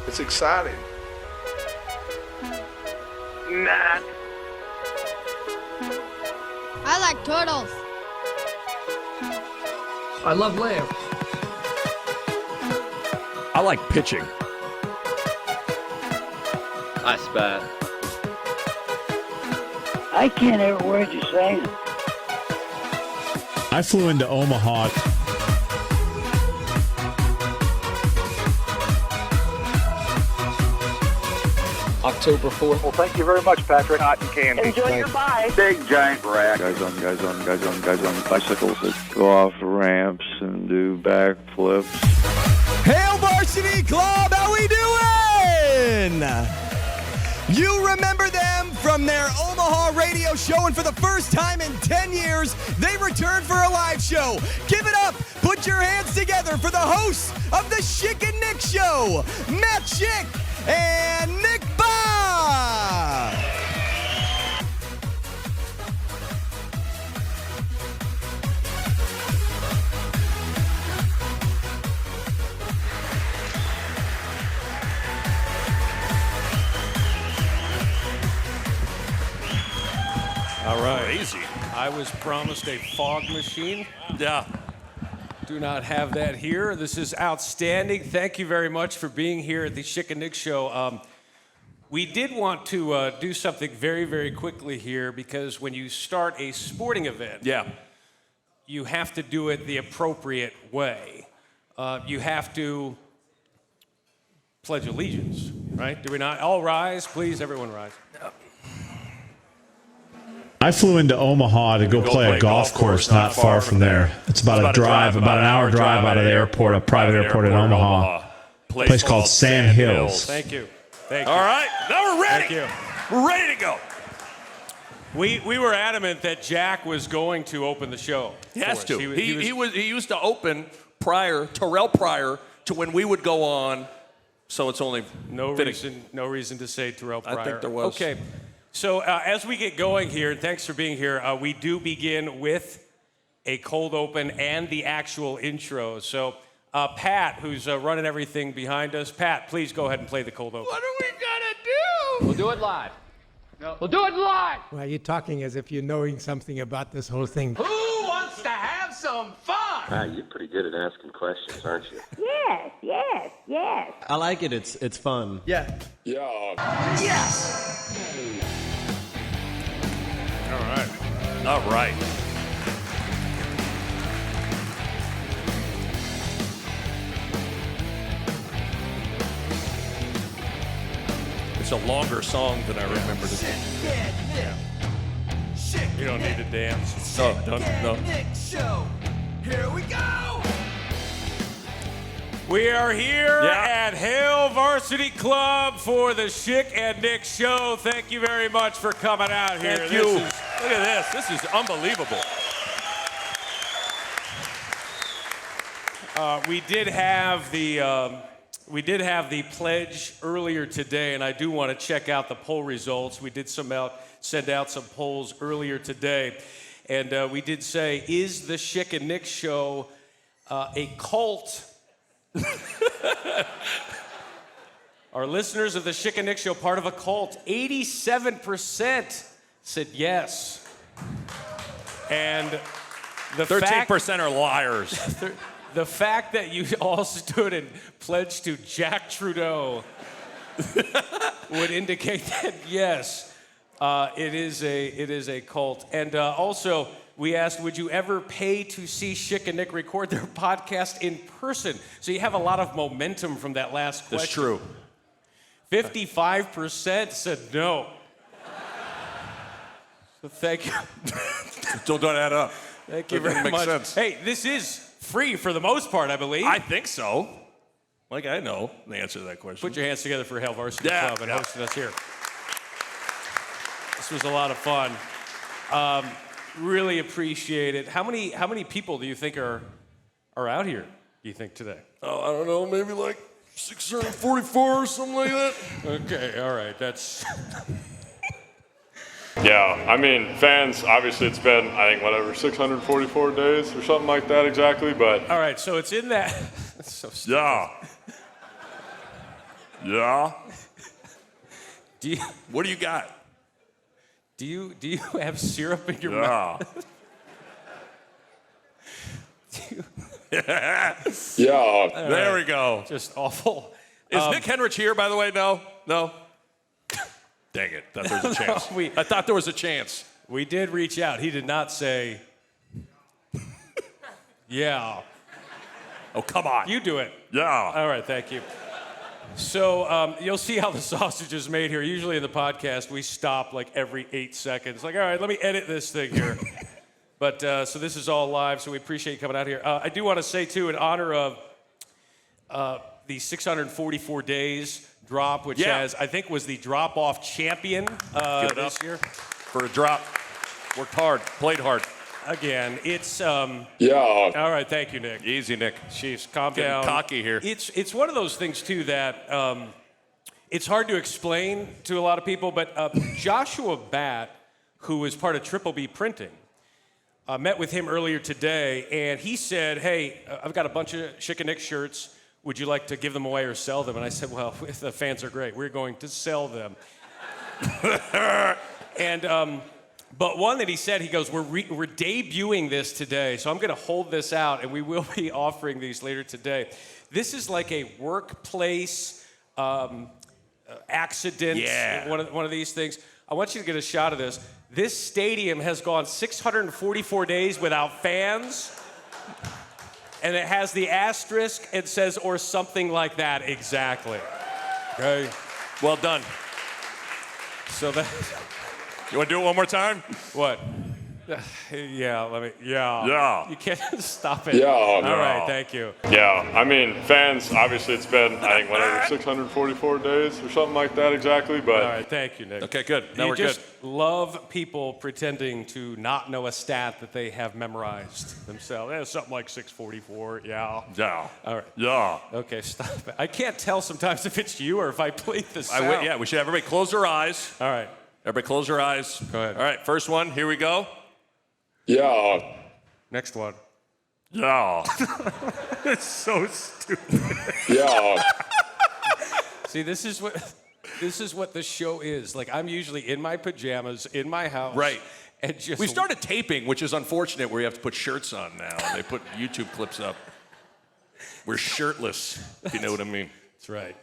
It's exciting. Nah. I like turtles. I love lamb. I like pitching. I spat. I can't hear a word you're saying. I flew into Omaha. October 4th. Well, thank you very much, Patrick. Cotton candy. Enjoy your bye. Big giant rack. Guys on bicycles that go off ramps and do backflips. Hail Varsity Club, how we doing? You remember them from their Omaha radio show, and for the first time in 10 years, they returned for a live show. Give it up, put your hands together for the hosts of the Schick and Nick Show, Matt Schick and Nick Ba. All right. Crazy. I was promised a fog machine. Yeah. Do not have that here. This is outstanding. Thank you very much for being here at the Schick and Nick Show. We did want to do something very, very quickly here because when you start a sporting event, you have to do it the appropriate way. You have to pledge allegiance, right? Do we not? All rise, please. Everyone rise. I flew into Omaha to go play a golf course not far from there. It's about a drive, about an hour drive out of the airport, a private airport in Omaha. Place called Sand Hills. Thank you. Thank you. All right. Now we're ready. Thank you. We're ready to go. We were adamant that Jack was going to open the show. He has to. He He used to open prior to when we would go on. So it's only no fitting. reason to say Terrell Pryor. I think there was. Okay. So as we get going here, and thanks for being here, we do begin with a cold open and the actual intro. So Pat, who's running everything behind us, Pat, please go ahead and play the cold open. What are we gonna do? We'll do it live. No. We'll do it live. Well, you're talking as if you're knowing something about this whole thing. Who wants to have some fun? Wow, you're pretty good at asking questions, aren't you? Yes. I like it. It's fun. Yeah. Yes. All right. All right. It's a longer song than I remembered it. You don't need to dance. No. Nick Show. Here we go. We are here at Hail Varsity Club for the Schick and Nick Show. Thank you very much for coming out here. Thank you. Look at this. This is unbelievable. We did have the pledge earlier today, and I do want to check out the poll results. We did send out some polls earlier today, and we did say, is the Schick and Nick Show a cult? Are listeners of the Schick and Nick Show part of a cult? 87% said yes. And the 13% are liars. The fact that you all stood and pledged to Jack Trudeau would indicate that yes, it is a cult. And also, we asked, would you ever pay to see Schick and Nick record their podcast in person? So you have a lot of momentum from that last question. That's true. 55% said no. So thank you. Don't add up. Thank you That very doesn't much. make sense. Hey, this is free for the most part, I believe. I think so. Like I know the answer to that question. Put your hands together for Hail Varsity Club and hosting us here. This was a lot of fun. Really appreciate it. How many people do you think are out here, do you think, today? Oh, I don't know, maybe like 644 or something like that. Okay, all right, that's... Yeah, I mean, fans, obviously it's been, I think, 644 days or something like that exactly, but... All right, so it's in that... That's so stupid. Yeah. Yeah. Do what do you got? Do you have syrup in your Yeah. mouth? Yeah. There we go. Just awful. Is Nick Henrich here, by the way? No? Dang it. Thought there was a chance. I thought there was a chance. We did reach out. He did not say, yeah. Oh, come on. You do it. Yeah. All right, thank you. So you'll see how the sausage is made here. Usually in the podcast, we stop like every 8 seconds. Like, all right, let me edit this thing here. But so this is all live, so we appreciate you coming out here. I do want to say, too, in honor of the 644 days drop, which has, I think, was the drop-off champion this year. For a drop. Worked hard. Played hard. Again, it's... Yeah. All right, thank you, Nick. Easy, Nick. Jeez, calm Getting down. cocky here. It's one of those things, too, that it's hard to explain to a lot of people, but Joshua Batt, who is part of Triple B Printing, met with him earlier today, and he said, hey, I've got a bunch of Schick and Nick shirts. Would you like to give them away or sell them? And I said, well, the fans are great. We're going to sell them. And but one that he said, he goes, we're debuting this today, so I'm going to hold this out, and we will be offering these later today. This is like a workplace accident, one of these things. I want you to get a shot of this. This stadium has gone 644 days without fans, and it has the asterisk. It says, or something like that, exactly. Okay. Well done. So that... You want to do it one more time? What? Yeah. Yeah. You can't stop it. Yeah. All right, thank you. Yeah, I mean, fans, obviously it's been, I think, whatever, 644 days or something like that exactly, but... All right, thank you, Nick. Okay, good. Now we're just good. love people pretending to not know a stat that they have memorized themselves. Something like 644, yeah. Yeah. All right. Yeah. Okay, stop it. I can't tell sometimes if it's you or if I played the sound. We should have everybody close their eyes. All right. Everybody close your eyes. Go ahead. All right, first one. Here we go. Yeah. Next one. Yeah. It's so stupid. Yeah. See, this is what the show is. Like, I'm usually in my pajamas, in my house. Right. And just... We started taping, which is unfortunate, where you have to put shirts on now. They put YouTube clips up. We're shirtless, if you know what I mean.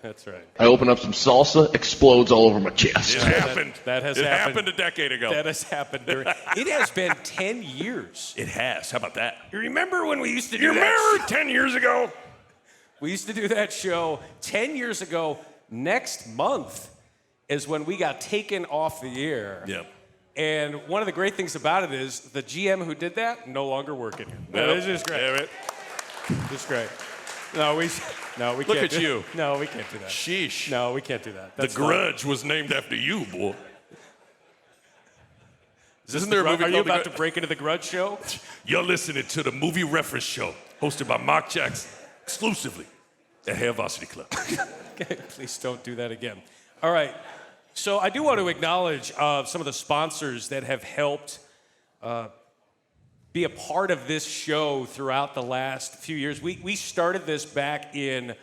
That's right. I open up some salsa, explodes all over my chest. It happened. That has happened. It happened. happened a decade ago. That has happened. It has been 10 years. It has. How about that? You remember when we used to do that? Remember 10 years ago? We used to do that show 10 years ago. Next month is when we got taken off the air. Yep. And one of the great things about it is the GM who did that, no longer working. Yep. This is great. Damn it. This is great. No, we can't. Look at you. No, we can't do that. Sheesh. No, we can't do that. The Grudge was named after you, boy. Isn't there a movie? Are you about to break into the Grudge show? You're listening to the Movie Reference Show, hosted by Mark Jackson, exclusively at Hair Varsity Club. Okay, please don't do that again. All right. So I do want to acknowledge some of the sponsors that have helped be a part of this show throughout the last few years. We started this back in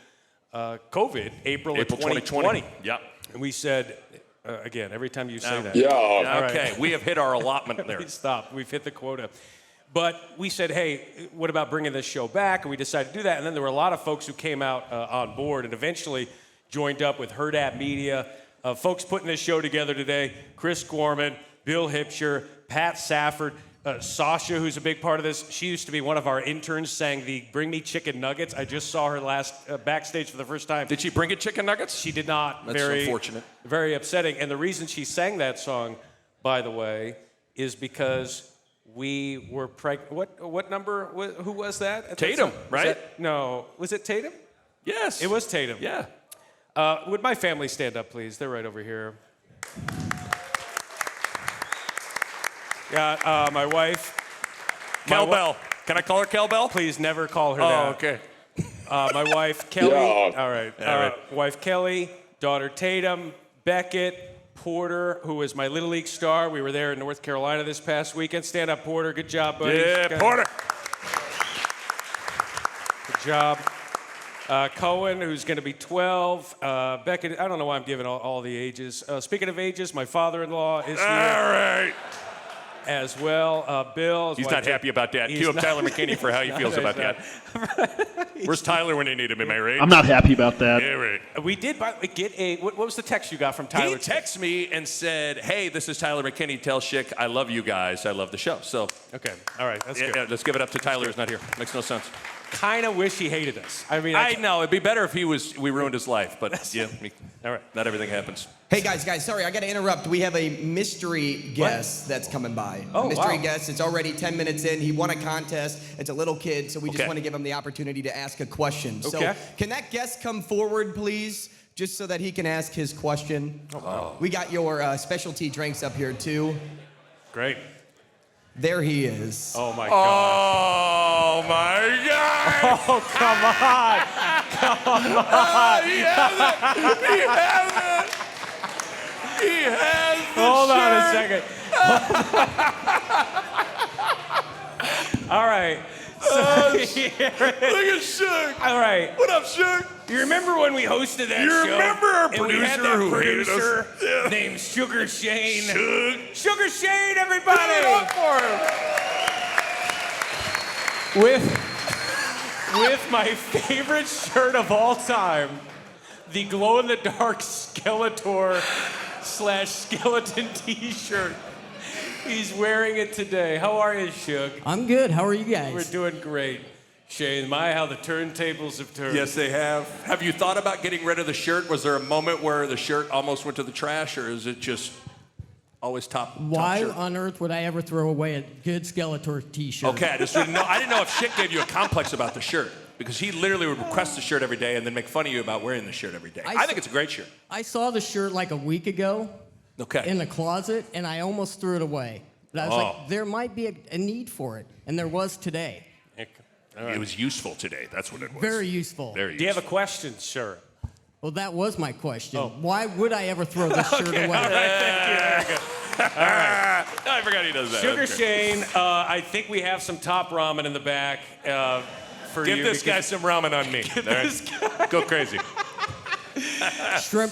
COVID, April of 2020. Yeah. And we said, again, every time you say that. Yeah. Okay, right. we have hit our allotment there. Stop. We've hit the quota. But we said, hey, what about bringing this show back? And we decided to do that. And then there were a lot of folks who came out on board and eventually joined up with Hurrdat Media. Folks putting this show together today, Chris Gorman, Bill Hipsher, Pat Safford, Sasha, who's a big part of this. She used to be one of our interns, sang the Bring Me Chicken Nuggets. I just saw her last backstage for the first time. Did she bring you chicken nuggets? She did not. That's unfortunate. Very upsetting. And the reason she sang that song, by the way, is because we were pregnant. What number? Who was that? Tatum, right? No. Was it Tatum? Yes. It was Tatum. Yeah. Would my family stand up, please? They're right over here. Yeah, my wife. Kel Bell. Can I call her Kel Bell? Please never call her that. Oh, okay. My wife, Kelly. Yeah. All right. Wife, Kelly. Daughter, Tatum. Beckett. Porter, who was my Little League star. We were there in North Carolina this past weekend. Stand up, Porter. Good job, buddy. Yeah, Porter. Good job. Cohen, who's going to be 12. Beckett, I don't know why I'm giving all the ages. Speaking of ages, my father-in-law is here. All right. As well. Bill. He's not happy about that. Cue up Tyler McKinney for how he feels about that. Where's Tyler when they need him? Am I right? I'm not happy about that. Yeah, right. We did get a. What was the text you got from Tyler? He texted me and said, "Hey, this is Tyler McKinney. Tell Schick I love you guys. I love the show." So okay, all right, that's good. Yeah, let's give it up to Tyler who's not here. Makes no sense. Kind of wish he hated us. I mean, I know it'd be better if we ruined his life, but yeah, all right, not everything happens. Hey guys, sorry, I got to interrupt. We have a mystery guest that's coming by. Oh, mystery wow. guest. It's already 10 minutes in. He won a contest. It's a little kid, so we just want to give him the opportunity to ask a question. Okay. So can that guest come forward, please, just so that he can ask his question? Oh. We got your specialty drinks up here too. Great. There he is. Oh my God. Oh my God! Oh come on! Come on! He has it! He has it! He has the Hold on a shirt. second. All right. So Look at Schick. All right. What up, Schick? You remember when we hosted that You show? remember our and we had producer that who hated us? producer Yeah. named Sugar Shane. Schick. Sugar Shane, everybody! Give it up for him. With my favorite shirt of all time, the glow-in-the-dark Skeletor / skeleton T-shirt. He's wearing it today. How are you, Shug? I'm good. How are you guys? We're doing great. Shane, how the turntables have turned. Yes, they have. Have you thought about getting rid of the shirt? Was there a moment where the shirt almost went to the trash, or is it just always top Why shirt? on earth would I ever throw away a good Skeletor T-shirt? Okay, I just didn't know. I didn't know if Schick gave you a complex about the shirt, because he literally would request the shirt every day and then make fun of you about wearing the shirt every day. I think it's a great shirt. I saw the shirt like a week ago in the closet, and I almost threw it away. But I was like, there might be a need for it, and there was today. It was useful today. That's what it was. Very useful. Very useful. Do you have a question, sir? Well, that was my question. Why would I ever throw this shirt away? All right, thank you. Very good. All right. I forgot he does that. Sugar Okay. Shane, I think we have some top ramen in the back for you. Give this guy some ramen on me. Go crazy. Shrimp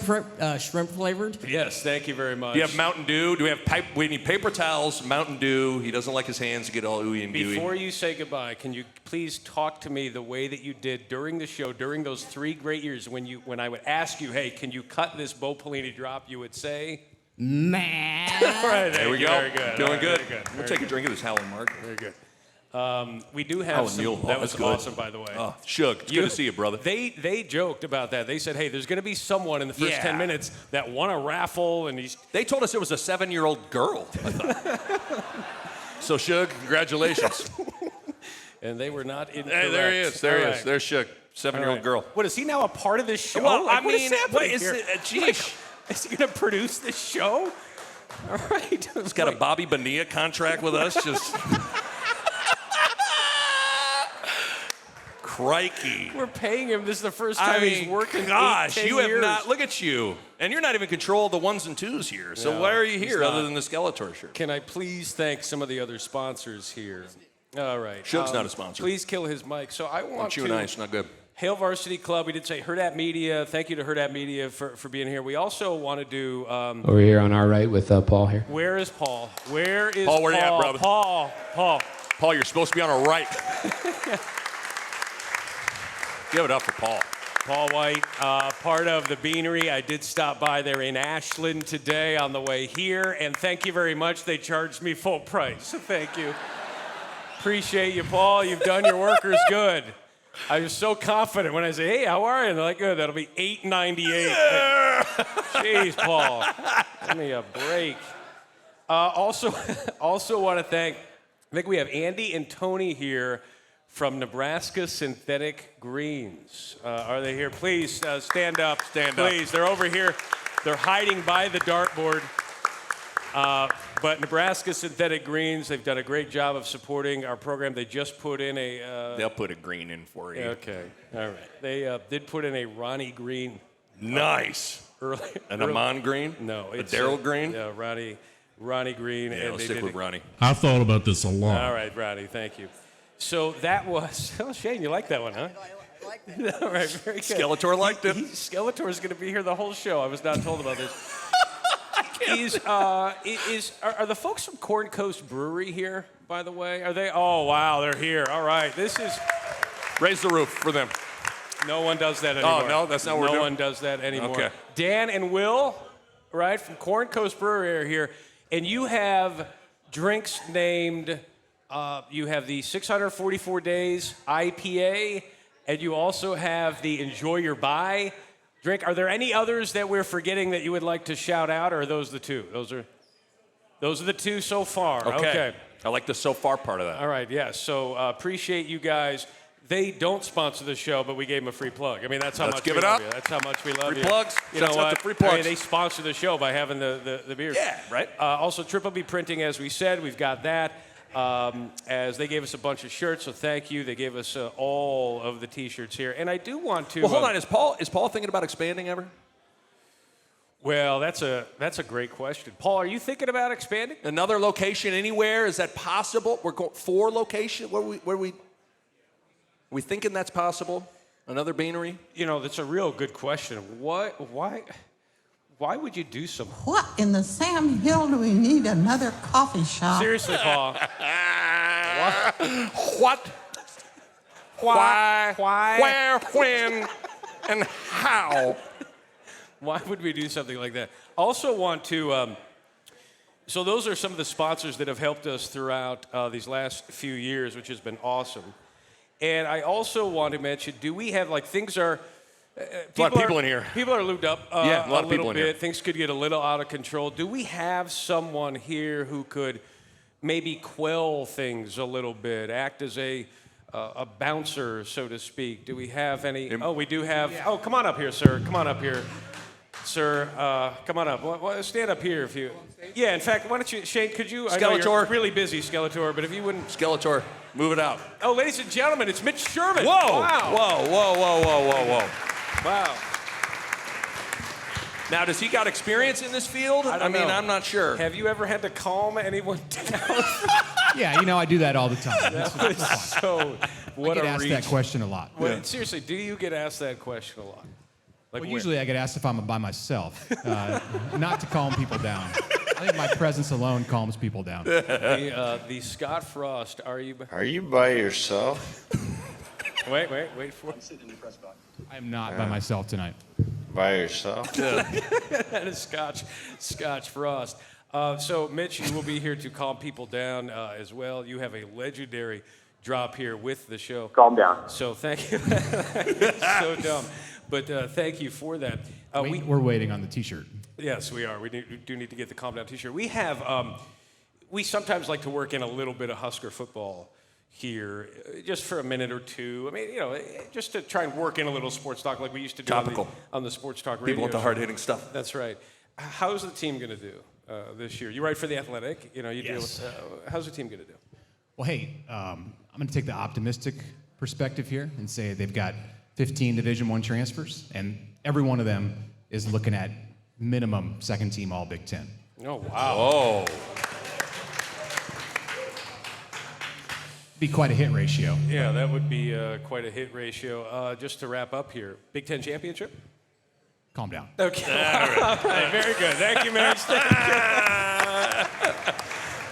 flavored? Yes, thank you very much. Do you have Mountain Dew? Do we have we need paper towels, Mountain Dew. He doesn't like his hands to get all ooey and gooey. Before you say goodbye, can you please talk to me the way that you did during the show, during those 3 great years when I would ask you, hey, can you cut this Bo Pelini drop, you would say? Man. All right, there we go. Very good. Feeling good. Very good. We'll take a drink of this Howlin' Mark. Very good. We do have some. Neil, that was that's good. awesome, by the way. Oh, Shug, it's good to see you, brother. They joked about that. They said, hey, there's going to be someone in the first 10 minutes that won a raffle, and They told us it was a 7-year-old girl, I thought. So, Shug, congratulations. And they were not incorrect. Hey, there he is. There he is. Right. There's Shug, 7-year-old girl. What, is he now a part of this show? Well, Like, I mean, what is it? geez. Is he going to produce this show? All right. He's got a Bobby Bonilla contract with us. Just crikey. We're paying him. This is the first time he's working. Gosh, 8, 10 you have years. not. Look at you. And you're not even in control of the 1s and 2s here. So No, why are you he's here not. other than the Skeletor shirt? Can I please thank some of the other sponsors here? All right. Shug's not a sponsor. Please kill his mic. So I want You to. and I, it's not good. Hail Varsity Club. We did say Hurrdat Media. Thank you to Hurrdat Media for being here. We also want to do. Over here on our right with Paul here. Where is Paul? Where is Paul? Paul, where you at, brother? Paul, you're supposed to be on our right. Give it up for Paul. Paul White, part of the Beanery. I did stop by there in Ashland today on the way here, and thank you very much. They charged me full price. Thank you. Appreciate you, Paul. You've done your workers good. I was so confident when I say, "Hey, how are you?" And they're like, "Good. That'll be $8.98." Jeez, Paul, give me a break. Also want to thank. I think we have Andy and Tony here from Nebraska Synthetic Greens. Are they here? Please stand up. Please. They're over here. They're hiding by the dartboard. But Nebraska Synthetic Greens, they've done a great job of supporting our program. They just put in a... They'll put a green in for you. Okay. All right. They did put in a Ronnie Green. Nice. An Amon Green? No. A Daryl Green? Yeah, Ronnie Green. Yeah, I'll stick with Ronnie. I've thought about this a lot. All right, Ronnie, thank you. So that was... Oh, Shane, you like that one, huh? All right, very good. Skeletor liked it. Skeletor is going to be here the whole show. I was not told about this. Are the folks from Corn Coast Brewery here, by the way? Are they? Oh, wow, they're here. All right, this is... Raise the roof for them. No one does that anymore. Oh, no, that's not what we're doing? No one does that anymore. Okay. Dan and Will, right, from Corn Coast Brewery are here. And you have drinks named, you have the 644 Days IPA, and you also have the Enjoy Your Buy drink. Are there any others that we're forgetting that you would like to shout out, or are those the two? Those are the two so far. Okay. I like the so far part of that. All right, yes. So appreciate you guys. They don't sponsor the show, but we gave them a free plug. I mean, that's how Let's much give we it love up. you. That's how much we love Free you. plugs. You know Shouts out what? to free plugs. I mean, they sponsor the show by having the beers. Yeah, right. Also, Triple B Printing, as we said, we've got that. As they gave us a bunch of shirts, so thank you. They gave us all of the T-shirts here, and I do want to. Well, hold on. Is Paul thinking about expanding ever? Well, that's a great question. Paul, are you thinking about expanding? Another location anywhere? Is that possible? We're going 4 locations. Where we thinking that's possible? Another Beanery? You know, that's a real good question. Why would you do something? What in the Sam Hill do we need another coffee shop? Seriously, Paul. What? Why? Where? When? And how? Why would we do something like that? Also want to, so those are some of the sponsors that have helped us throughout these last few years, which has been awesome. And I also want to mention, do we have, like, things are... a lot of people in here. People are lubed up Yeah, a lot of little people in bit. here. Things could get a little out of control. Do we have someone here who could maybe quell things a little bit, act as a bouncer, so to speak? Do we have any... Oh, we do have... Oh, come on up here, sir. Come on up here. Sir, come on up. Stand up here if you... Yeah, in fact, why don't you... Shane, could you... I know Skeletor. you're really busy, Skeletor, but if you wouldn't... Skeletor, move it out. Oh, ladies and gentlemen, it's Mitch Sherman. Whoa! Wow. Whoa. Wow. Now, does he got experience in this field? I mean, I'm not sure. Have you ever had to calm anyone down? Yeah, I do that all the time. That's fun. So, what I get a asked reach. that question a lot. Well, seriously, do you get asked that question a lot? Like Well, usually I get asked if I'm by myself, not to calm people down. I think my presence alone calms people down. The Scott Frost, are you by yourself? Wait for it. I am not by myself tonight. By yourself? That is Scotch Frost. So, Mitch, you will be here to calm people down as well. You have a legendary drop here with the show. Calm down. So, thank you. So dumb. But thank you for that. We're waiting on the T-shirt. Yes, we are. We do need to get the Calm Down T-shirt. We have, we sometimes like to work in a little bit of Husker football here, just for a minute or two. I mean, just to try and work in a little sports talk like we used to do on the sports talk radio. People want the hard-hitting stuff. That's right. How's the team going to do this year? You write for The Athletic. You deal with, how's the team going to do? Well, hey, I'm going to take the optimistic perspective here and say they've got 15 Division I transfers, and every one of them is looking at minimum second team All Big Ten. Oh, wow. Oh. Be quite a hit ratio. Yeah, that would be quite a hit ratio. Just to wrap up here, Big Ten championship? Calm down. Okay. All right. Very good. Thank you, Mitch.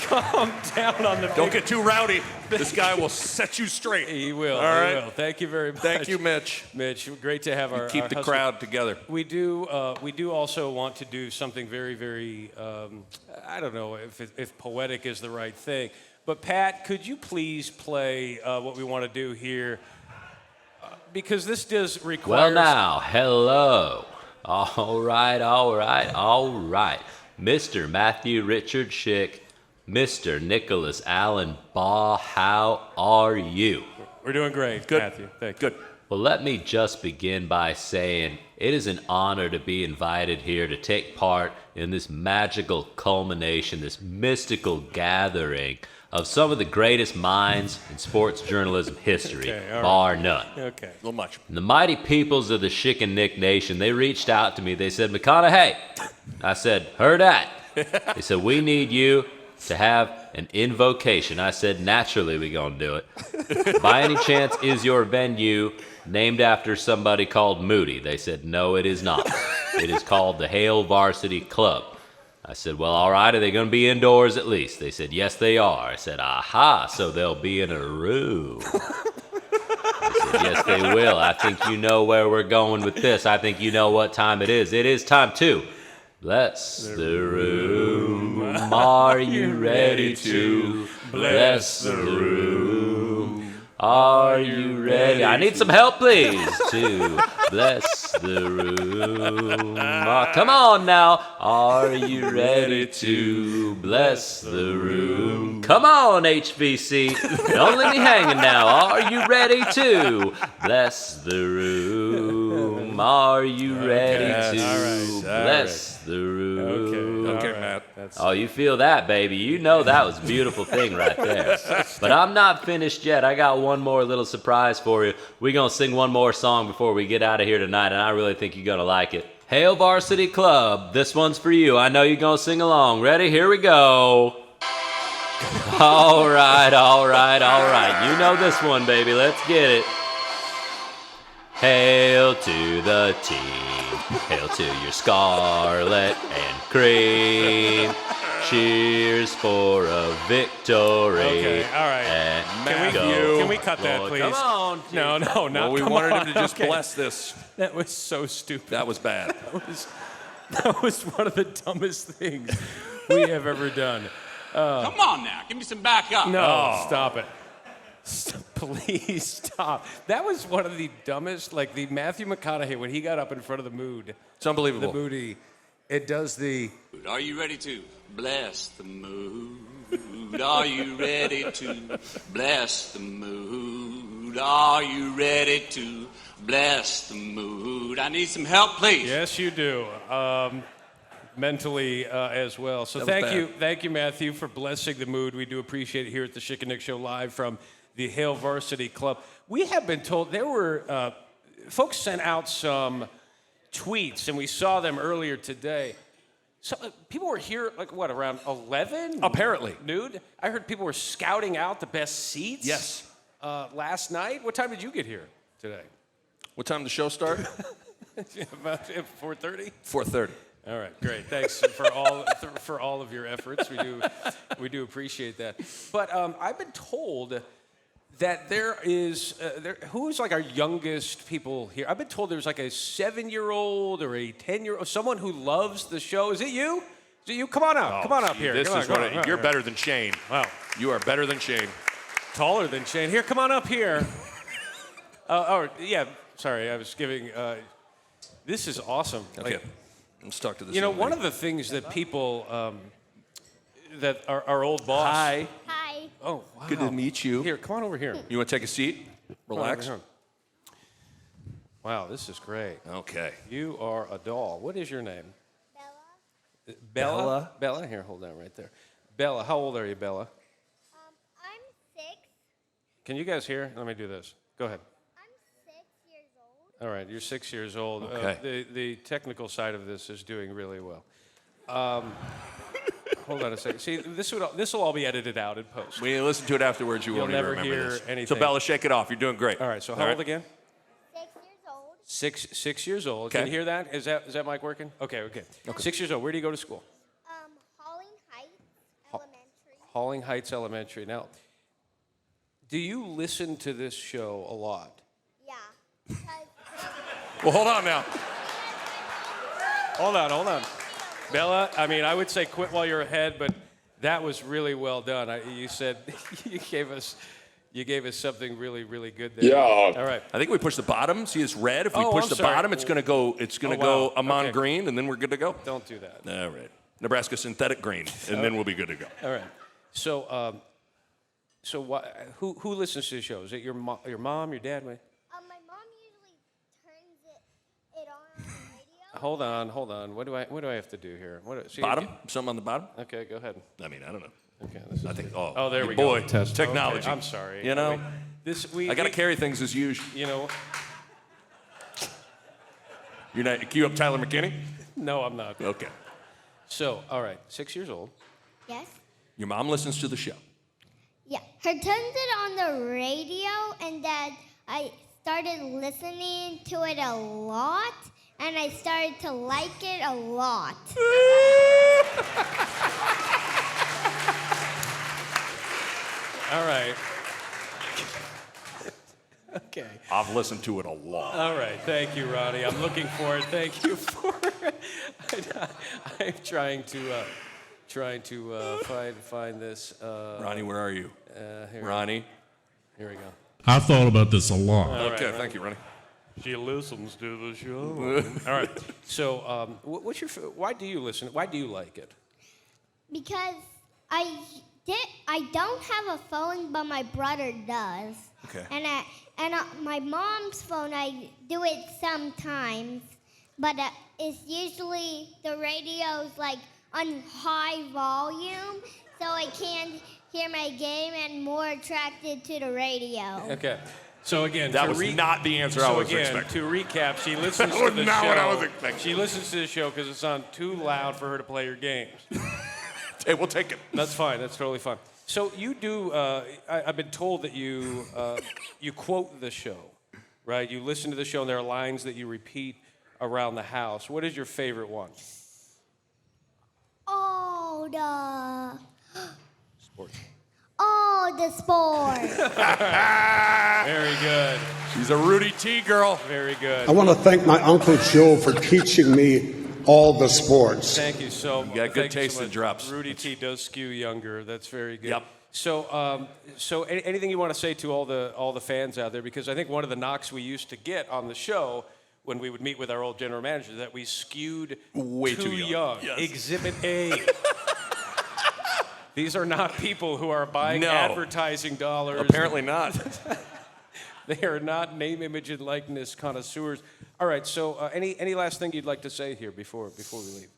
Calm down on the... Don't get too rowdy. This guy will set you straight. He will. All right. He will. Thank you very much. Thank you, Mitch. Mitch, great to have our... Keep our the husband. crowd together. We do also want to do something very, very, I don't know if poetic is the right thing. But, Pat, could you please play what we want to do here? Because this does require... Well, now, hello. All right. Mr. Matthew Richard Schick, Mr. Nicholas Allen Baugh, how are you? We're doing great, Good. Matthew. Thank you. Good. Well, let me just begin by saying it is an honor to be invited here to take part in this magical culmination, this mystical gathering of some of the greatest minds in sports journalism history, bar none. Okay. A little much. And the mighty peoples of the Schick and Nick Nation, they reached out to me. They said, McConaughey. I said, Hurrdat. They said, we need you to have an invocation. I said, naturally we gonna do it. By any chance, is your venue named after somebody called Moody? They said, no, it is not. It is called the Hale Varsity Club. I said, well, all right, are they going to be indoors at least? They said, yes, they are. I said, aha, so they'll be in a room. I said, yes, they will. I think you know where we're going with this. I think you know what time it is. It is time to bless the room. Are you ready to bless the room? Are you ready? I need some help, please, to bless the room. Come on now. Are you ready to bless the room? Come on, HVC. Don't leave me hanging now. Are you ready to bless the room? Are you ready to bless the room? Okay, Matt. Oh, you feel that, baby. You know that was a beautiful thing right there. But I'm not finished yet. I got one more little surprise for you. We're going to sing one more song before we get out of here tonight, and I really think you're going to like it. Hale Varsity Club, this one's for you. I know you're going to sing along. Ready? Here we go. All right, all right, all right. You know this one, baby. Let's get it. Hail to the team, hail to your scarlet and cream. Cheers for a victory. Okay, all right. And can we cut that, please? Come on. No, not. Well, we wanted him to just bless this. That was so stupid. That was bad. That was one of the dumbest things we have ever done. Come on now, give me some backup. No, stop it. Please stop. That was one of the dumbest, like the Matthew McConaughey when he got up in front of the mood. It's unbelievable. The Moody. It does the... Are you ready to bless the mood? Are you ready to bless the mood? Are you ready to bless the mood? I need some help, please. Yes, you do. Mentally as well. So thank you, Matthew, for blessing the mood. We do appreciate it here at the Schick and Nick Show live from the Hale Varsity Club. We have been told there were folks sent out some tweets, and we saw them earlier today. So people were here, like what, around 11? Apparently. Nude? I heard people were scouting out the best seats. Yes. Last night. What time did you get here today? What time did the show start? About 4:30. 4:30. All right, great. Thanks for all of your efforts. We do appreciate that. But I've been told that there is who's like our youngest people here. I've been told there's like a 7-year-old or a 10-year-old, someone who loves the show. Is it you? Is it you? Come on up. Come on up here. You're better than Shane. Wow. You are better than Shane. Taller than Shane. Here, come on up here. Yeah. Sorry, I was giving. This is awesome. Okay. Let's talk to this. You know, one of the things that people, that our old boss. Hi. Hi. Oh, wow. Good to meet you. Here, come on over here. You want to take a seat? Relax. Wow, this is great. Okay. You are a doll. What is your name? Bella. Bella? Here, hold that right there. Bella, how old are you, Bella? I'm 6. Can you guys hear? Let me do this. Go ahead. I'm 6 years old. All right, you're 6 years old. Okay. The technical side of this is doing really well. Hold on a second. See, this will all be edited out in post. When you listen to it afterwards, you won't even never remember hear this. anything. So Bella, shake it off. You're doing great. All right. So how old again? 6 years old. 6 years old. Okay. Can you hear that? Is that mic working? Okay. 6 years old. Where do you go to school? Halling Heights Elementary. Halling Heights Elementary. Now, do you listen to this show a lot? Yeah. Well, hold on now. Hold on. Bella, I mean, I would say quit while you're ahead, but that was really well done. You said you gave us something really, really good there. Yeah. All right. I think we push the bottom. See, it's red. If we push the bottom, it's going to go. It's going to go Amon green, and then we're good to go. Don't do that. All right. Nebraska synthetic green, and then we'll be good to go. All right. So, who listens to the show? Is it your mom, your dad? My mom usually turns it on the radio. Hold on. What do I have to do here? Bottom? Something on the bottom? Okay, go ahead. I mean, I don't know. Okay. I think. There we go. Boy, Test. technology. Okay, I'm sorry. You know, I got to carry things as usual. You know. You're not cue up Tyler McKinney? No, I'm not. Okay. So, all right, 6 years old. Yes. Your mom listens to the show. Yeah, her turns it on the radio, and then I started listening to it a lot, and I started to like it a lot. All right. Okay. I've listened to it a lot. All right. Thank you, Ronnie. I'm looking for it. Thank you for it. I'm trying to find this. Ronnie, where are you? Here. Ronnie. Here we go. I've thought about this a lot. Okay, thank you, Ronnie. She listens to the show. All right. So, why do you listen? Why do you like it? Because I don't have a phone, but my brother does. Okay. And my mom's phone, I do it sometimes, but it's usually the radio's like on high volume, so I can't hear my game and more attracted to the radio. Okay. So again, that was not the answer I was expecting. To recap, she listens That to was the not show. what I was expecting. She listens to the show because it's on too loud for her to play her games. Hey, we'll take it. That's fine. That's totally fine. So you do. I've been told that you quote the show, right? You listen to the show, and there are lines that you repeat around the house. What is your favorite one? Oh, the Sports. Oh, the sport. Very good. She's a Rudy T girl. Very good. I want to thank my Uncle Joe for teaching me all the sports. Thank you so much. You got good taste in drops. Rudy T does skew younger. That's very good. Yep. So, anything you want to say to all the fans out there? Because I think one of the knocks we used to get on the show when we would meet with our old general manager that we skewed way too young. Yes. Exhibit A. These are not people who are buying advertising dollars. Apparently not. They are not name, image, and likeness connoisseurs. All right. So, any last thing you'd like to say here before we leave?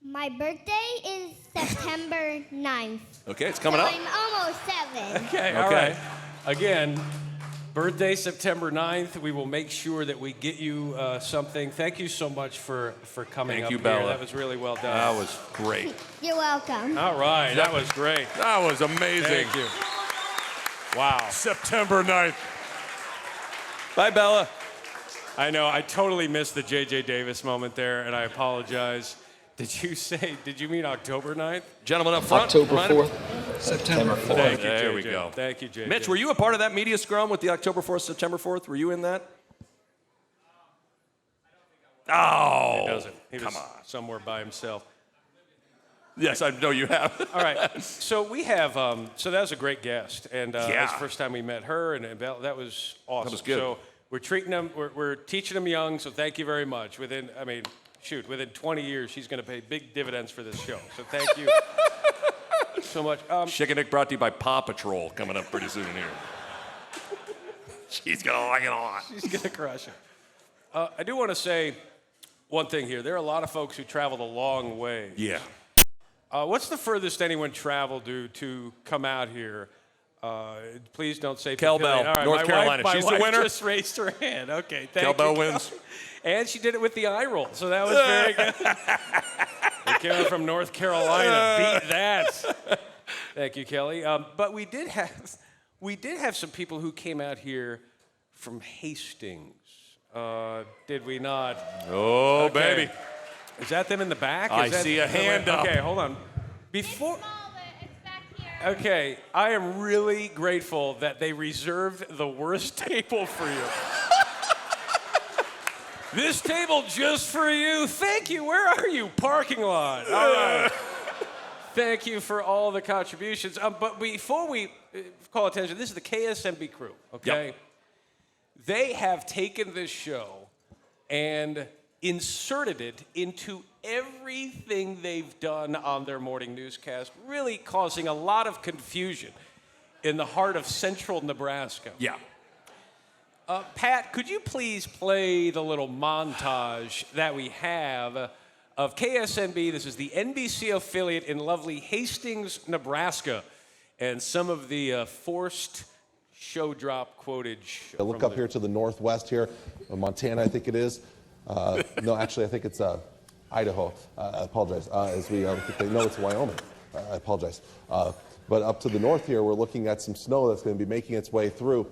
My birthday is September 9th. Okay, it's coming up. I'm almost 7. Okay. All right. Again, birthday September 9th. We will make sure that we get you something. Thank you so much for coming Thank up you, here. Bella. That was really well done. That was great. You're welcome. All right. That was great. That was amazing. Thank you. Wow. September 9th. Bye, Bella. I know. I totally missed the J.J. Davis moment there, and I apologize. Did you mean October 9th? Gentlemen up front. October 4th. September 4th. Thank you, There JJ. we go. Thank you, JJ. Mitch, were you a part of that media scrum with the October 4th, September 4th? Were you in that? Oh, He doesn't. He come was on. somewhere by himself. Yes, I know you have. All right. So we have. So that was a great guest, and Yeah. that's the first time we met her, and Bella, that was awesome. That was good. So we're treating them. We're teaching them young. So thank you very much. Within 20 years, she's going to pay big dividends for this show. So thank you so much. Schick and Nick brought to you by Paw Patrol coming up pretty soon here. She's going to like it a lot. She's going to crush it. I do want to say one thing here. There are a lot of folks who traveled a long way. Yeah. What's the furthest anyone traveled to come out here? Please don't say Kel Papillion. Bell, All right, North Carolina. My She's the wife winner. just raised her hand. Okay, thank Kel you. Bell wins. And she did it with the eye roll, so that was very good. We came from North Carolina. Beat that. Thank you, Kelly. But we did have some people who came out here from Hastings. Did we not? Oh, Okay. baby. Is that them in the back? I Is that, see a hand up. Okay, hold on. Okay, I am really grateful that they reserved the worst table for you. This table just for you. Thank you. Where are you? Parking lot. All right. Thank you for all the contributions. But before we call attention, this is the KSMB crew, okay? Yep. They have taken this show and inserted it into everything they've done on their morning newscast, really causing a lot of confusion in the heart of central Nebraska. Yeah. Pat, could you please play the little montage that we have of KSNB? This is the NBC affiliate in lovely Hastings, Nebraska, and some of the forced show drop quotage. Look up here to the northwest here, Montana, I think it is. No, actually, I think it's Idaho. I apologize. As we think they know it's Wyoming. I apologize. But up to the north here, we're looking at some snow that's going to be making its way through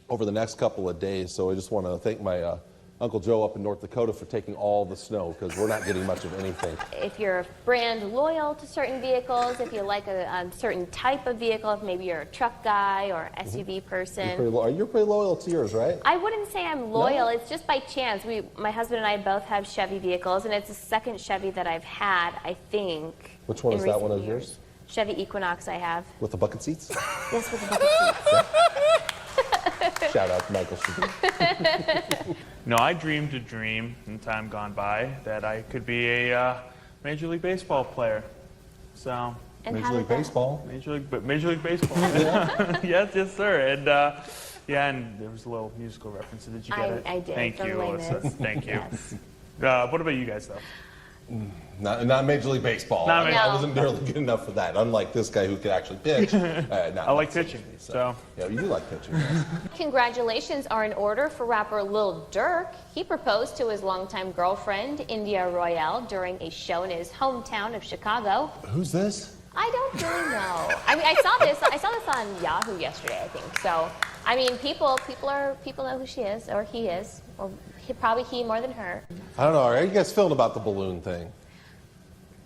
over the next couple of days. So I just want to thank my Uncle Joe up in North Dakota for taking all the snow, because we're not getting much of anything. If you're brand loyal to certain vehicles, if you like a certain type of vehicle, if maybe you're a truck guy or SUV person. You're pretty loyal to yours, right? I wouldn't say I'm loyal. It's just by chance. My husband and I both have Chevy vehicles, and it's the second Chevy that I've had, I think. Which one is that one of years. yours? Chevy Equinox I have. With the bucket seats? Yes, with the bucket seats. Shout out to Michael Schick. No, I dreamed a dream in time gone by that I could be a Major League Baseball player. So. Major League Baseball? Major League Baseball. yes, sir. And and there was a little musical reference. Did you get it? I did. Thank you, Alyssa. Thank you. Yes. What about you guys, though? Not Major League Baseball. I wasn't barely good enough for that. Unlike this guy who could actually pitch. I like pitching. So. Yeah, you do like pitching. Yes. Congratulations are in order for rapper Lil Durk. He proposed to his longtime girlfriend, India Royale, during a show in his hometown of Chicago. Who's this? I don't really know. I mean, I saw this on Yahoo yesterday, I think. So, I mean, people know who she is, or he is, or probably he more than her. I don't know. How are you guys feeling about the balloon thing?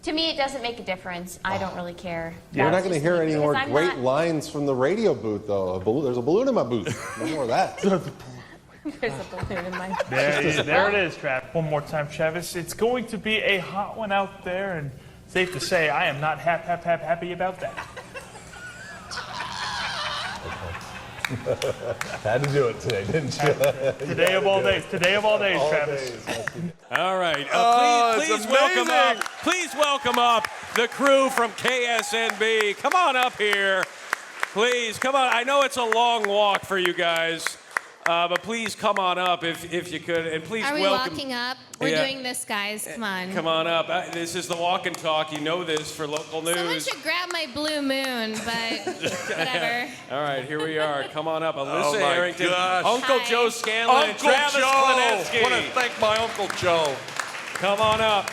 To me, it doesn't make a difference. I don't really care. We're not going to hear any more great lines from the radio booth, though. There's a balloon in my booth. No more of that. There's a balloon in my booth. There it is, Travis. One more time, Travis. It's going to be a hot one out there, and safe to say, I am not happy about that. Had to do it today, didn't you? Today of all days, Travis. All right. Please welcome up the crew from KSNB. Come on up here. Please, come on. I know it's a long walk for you guys, but please come on up if you could. And please Are we welcome. walking up? We're doing this, guys. Come on. Come on up. This is the walk and talk. You know this for local news. Someone should grab my blue moon, but whatever. All right, here we are. Come on up. Alyssa Oh, my Harrington, gosh. Uncle Hi. Joe Scanlon, and Uncle Travis Joe! Klinetsky. I want to thank my Uncle Joe. Come on up.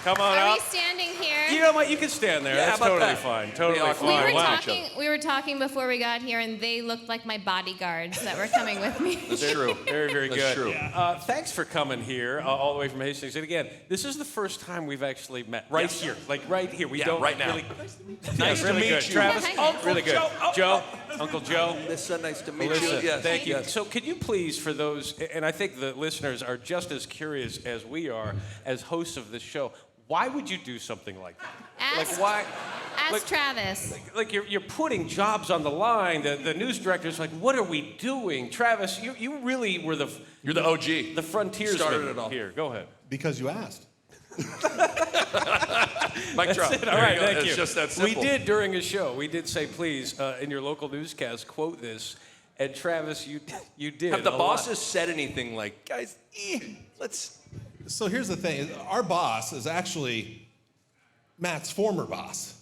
Come on Are up. we standing here? You know what? You can stand there. Yeah, That's how about totally that? fine. Totally We fine. We were talking before we got here, and they looked like my bodyguards that were coming with me. That's true. Very, very That's good. true. Thanks for coming here, all the way from Hastings. And again, this is the first time we've actually met. Right here. Like right here. We don't right now. Really, Nice to really meet good. you. Travis, Uncle really good. Joe, Uncle Joe. Alyssa, nice to meet Alyssa, you. Yes. thank you. Yes. So could you please, for those, and I think the listeners are just as curious as we are as hosts of this show, why would you do something like that? Ask, why? Ask Travis. Like you're putting jobs on the line. The news director's like, what are we doing? Travis, you really were You're the OG. the frontiersman Started it all. here. Go ahead. Because you asked. Mic drop. That's it. All right, thank It's you. just that simple. We did during a show. We did say, please, in your local newscast, quote this. And Travis, you did. Have the a bosses lot. said anything like, guys, let's... So here's the thing. Our boss is actually Matt's former boss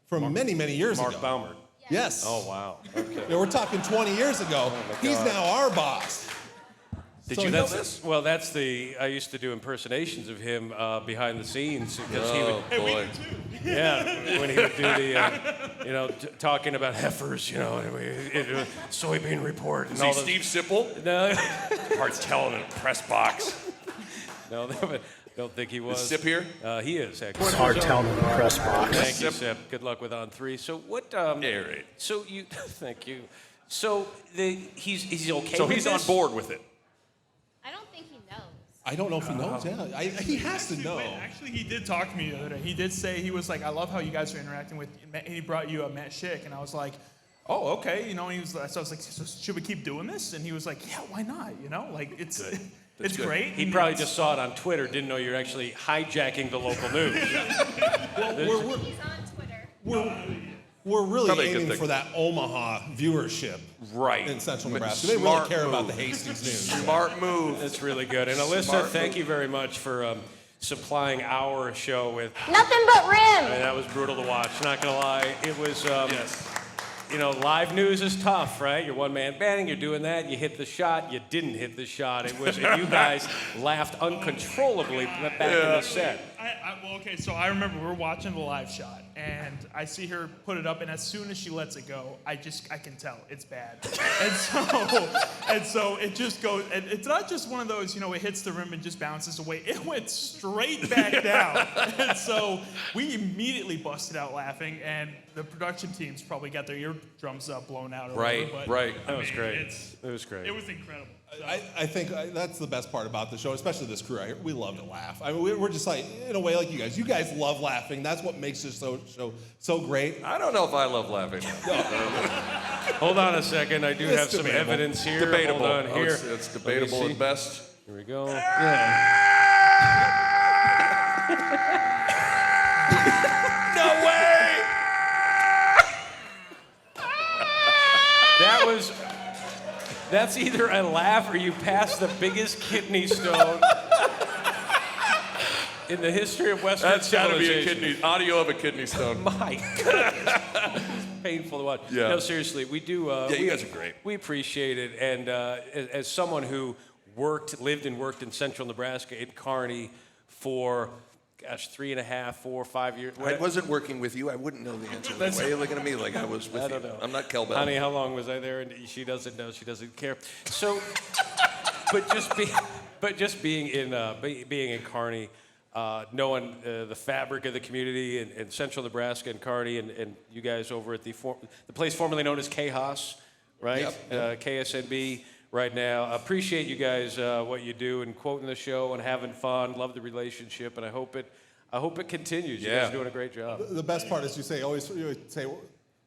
from many, many years ago. Mark Baumert. Yes. Oh, wow. Okay. Yeah, we're talking 20 years ago. He's now our boss. Did So you know he's- this? Well, I used to do impersonations of him behind the scenes because he would. Oh, boy. Yeah, when he would do the, talking about heifers, soybean report and Is all he those. Steve Sipple? No, Hard telling in a press box. no, don't think he was. Is Sip here? He is actually. It's hard telling in the press box. Thank you, Sip. Good luck with on 3. So what? right. So you, thank you. So he's okay. So with he's on this? board with it. I don't think he knows. I don't know if he knows. Yeah, he has to know. Actually, he did talk to me the other day. He did say, he was like, I love how you guys are interacting with, he brought you Matt Schick, and I was like, oh, okay, and he was, so I was like, so should we keep doing this? And he was like, yeah, why not? It's it's good. great. He probably just saw it on Twitter, didn't know you're actually hijacking the local news. He's on Twitter. We're really Probably a good aiming thing. for that Omaha viewership Right. in central But Nebraska. They really smart care about move. the Hastings news. Smart move. That's really good. And Alyssa, Smart thank move. you very much for supplying our show with. Nothing but I mean, rim. that was brutal to watch. Not gonna lie, it was. Yes. You know, live news is tough, right? You're one-man banding, you're doing that, you hit the shot, you didn't hit the shot. It was, and you guys laughed uncontrollably back in the set. Well, okay, so I remember we're watching the live shot, and I see her put it up, and as soon as she lets it go, I can tell it's bad. and so it just goes, and it's not just one of those, it hits the rim and just bounces away. It went straight back down. And so we immediately busted out laughing, and the production teams probably got their eardrums blown out. Or Right, whatever, right. That was great. It was great. It was incredible. So. I think that's the best part about the show, especially this crew right here. We love to laugh. I mean, we're just like, in a way, like you guys. You guys love laughing. That's what makes this show so great. I don't know if I love laughing. Hold on a second. I do have some evidence here. Debatable. Hold on here. It's debatable at best. Here we go. No way! That's either a laugh or you passed the biggest kidney stone in the history of Western civilization. That's got to be audio of a kidney stone. My goodness. Painful to watch. Yeah. No, seriously, we do. You guys are great. We appreciate it. And as someone who lived and worked in central Nebraska in Kearney for, 3.5, 4, 5 years. I wasn't working with you. I wouldn't know the answer. Why are you looking at me like I was with you? I don't know. I'm not Kel Bell. Honey, how long was I there? And she doesn't know. She doesn't care. So, but just being in Kearney, knowing the fabric of the community in central Nebraska and Kearney, and you guys over at the place formerly known as K-Haas, right? Yep. KSNB right now. Appreciate you guys what you do and quoting the show and having fun. Love the relationship, and I hope it continues. You guys are doing a great job. The best part is you always say,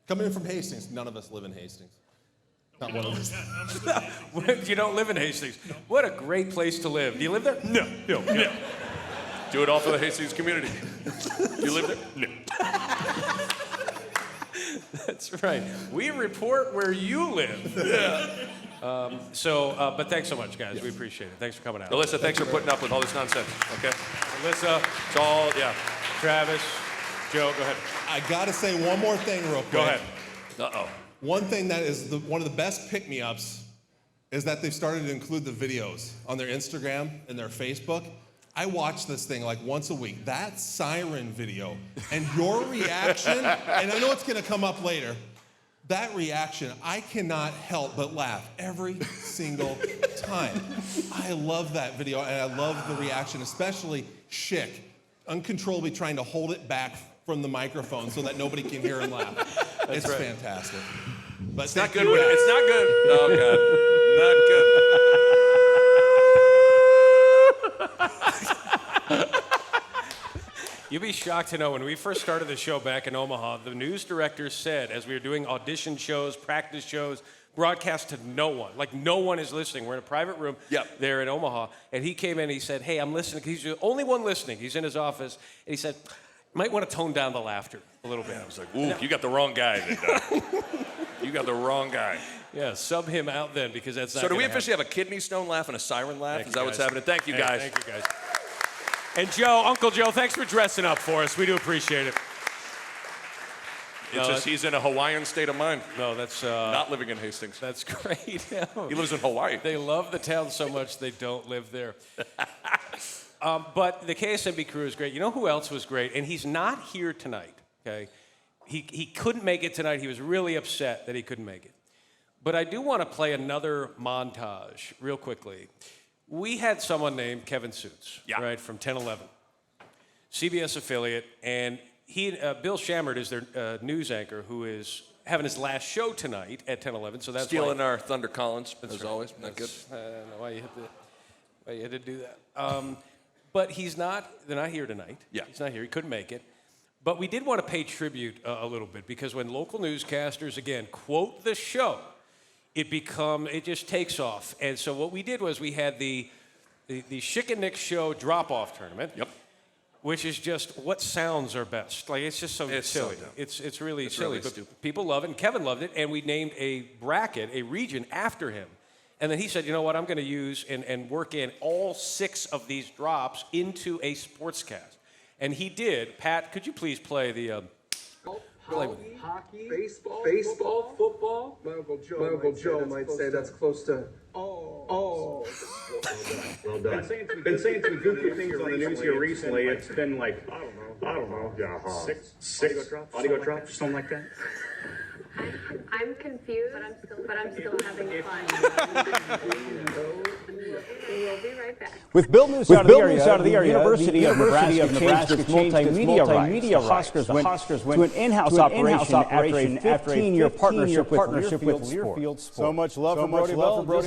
coming in from Hastings. None of us live in Hastings. Not one of us. You don't live in Hastings. What a great place to live. Do you live there? No. Do it all for the Hastings community. You live there? No. That's right. We report where you live. Yeah. But thanks so much, guys. We appreciate it. Thanks for coming out. Alyssa, thanks for putting up with all this nonsense. Okay. Alyssa, it's all Travis, Joe, go ahead. I gotta say one more thing real quick. Go ahead. Uh-oh. One thing that is one of the best pick-me-ups is that they've started to include the videos on their Instagram and their Facebook. I watch this thing like once a week. That siren video and your reaction, and I know it's gonna come up later, that reaction, I cannot help but laugh every single time. I love that video, and I love the reaction, especially Schick, uncontrollably trying to hold it back from the microphone so that nobody can hear him laugh. It's fantastic. But it's not good. It's not good. Oh, God. Not good. You'll be shocked to know when we first started the show back in Omaha, the news director said, as we were doing audition shows, practice shows, broadcast to no one. Like, no one is listening. We're in a private room there in Omaha. And he came in and he said, hey, I'm listening. He's the only one listening. He's in his office. And he said, might want to tone down the laughter a little bit. I was like, ooh, you got the wrong guy. You got the wrong guy. Yeah, sub him out then, because that's not So do we gonna officially have a kidney stone laugh and a siren laugh? Thank Is you, that what's guys. happening? Thank you, guys. Thank you, guys. And Joe, Uncle Joe, thanks for dressing up for us. We do appreciate it. It's just he's in a Hawaiian state of mind. No, that's... not living in Hastings. That's great. He lives in Hawaii. They love the town so much they don't live there. But the KSNB crew is great. You know who else was great? And he's not here tonight, okay? He couldn't make it tonight. He was really upset that he couldn't make it. But I do want to play another montage real quickly. We had someone named Kevin Suits, right, from 10/11, CBS affiliate, and Bill Shammert is their news anchor who is having his last show tonight at 10/11. So that's stealing our Thunder Collins, as always. Not good. I don't know why you had to do that. But they're not here tonight. Yeah. He's not here. He couldn't make it. But we did want to pay tribute a little bit, because when local newscasters, again, quote the show, it just takes off. And so what we did was we had the Schick and Nick Show drop-off tournament. Yep. Which is just what sounds are best. Like, it's just so silly. It's really silly. But stupid. people love it, and Kevin loved it, and we named a bracket, a region, after him. And then he said, you know what, I'm going to use and work in all 6 of these drops into a sportscast. And he did. Pat, could you please play the... Hockey, baseball, football. My Uncle Joe might say that's close to. Well done. Been saying some goofy things on the news here recently. It's been like, I don't know, yeah, six audio drops, something like that. I'm confused, but I'm still having fun. We'll be right back. With Bill News out of the area, University of Nebraska changed its multimedia rights. The Huskers went to an in-house operation after a 15-year partnership with Learfield Sports. So much love for Brody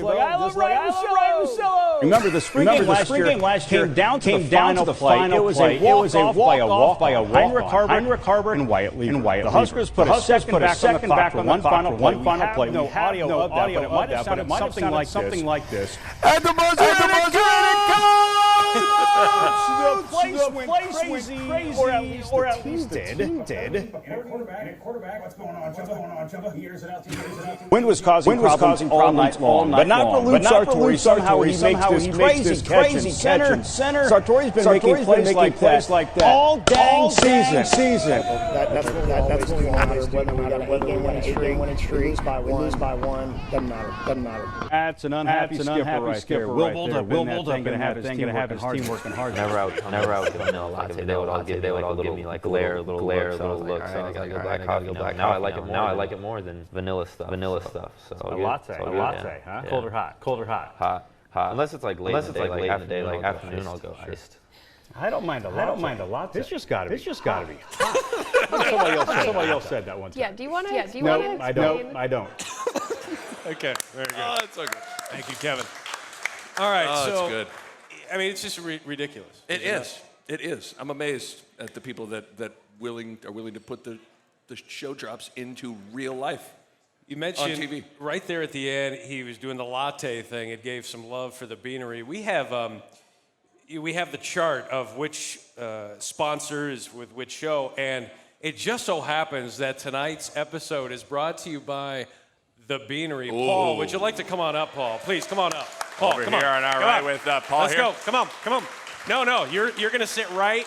Bell. I love Ryan Russillo. Remember, the spring game last year came down to the final. It was a walk-off by a Heinrich Harbert and Wyatt Lee. The Huskers put a second back on the clock for one final play. No audio of that, but it might have sounded something like this. At the buzzer, the place went crazy, or at least the team did. Quarterback, what's going on, Chubba? Here's it out. Wind was causing problems all night long, but not for Luke Sartori. Somehow he makes this crazy catch in center. Sartori's been making plays like that all dang season. That's what we matter. Whether we got a game-winning streak, we lose by one, doesn't matter. That's an unhappy skipper right there. Will Boldup going to have his team working hard. Never out vanilla latte. They would all give me like little looks. So I gotta go black coffee now. Now I like it more than vanilla stuff. So a latte, huh? Cold or hot? Hot. Unless it's like late in the day, like afternoon, I'll go iced. I don't mind a latte. It's just got to be hot. Somebody else said that one time. Yeah. Do you want to? No, I don't. Okay. Very good. Oh, that's so good. Thank you, Kevin. All right. Oh, so it's good. I mean, it's just ridiculous. It is. It is. I'm amazed at the people that are willing to put the show drops into real life. You mentioned on TV. Right there at the end, he was doing the latte thing. It gave some love for the Beanery. We have the chart of which sponsor is with which show, and it just so happens that tonight's episode is brought to you by the Beanery. Ooh. Paul, would you like to come on up, Paul? Please, come on up. Paul, Over come here on. on our right with Paul Let's here. go. Come on. No, you're going to sit right.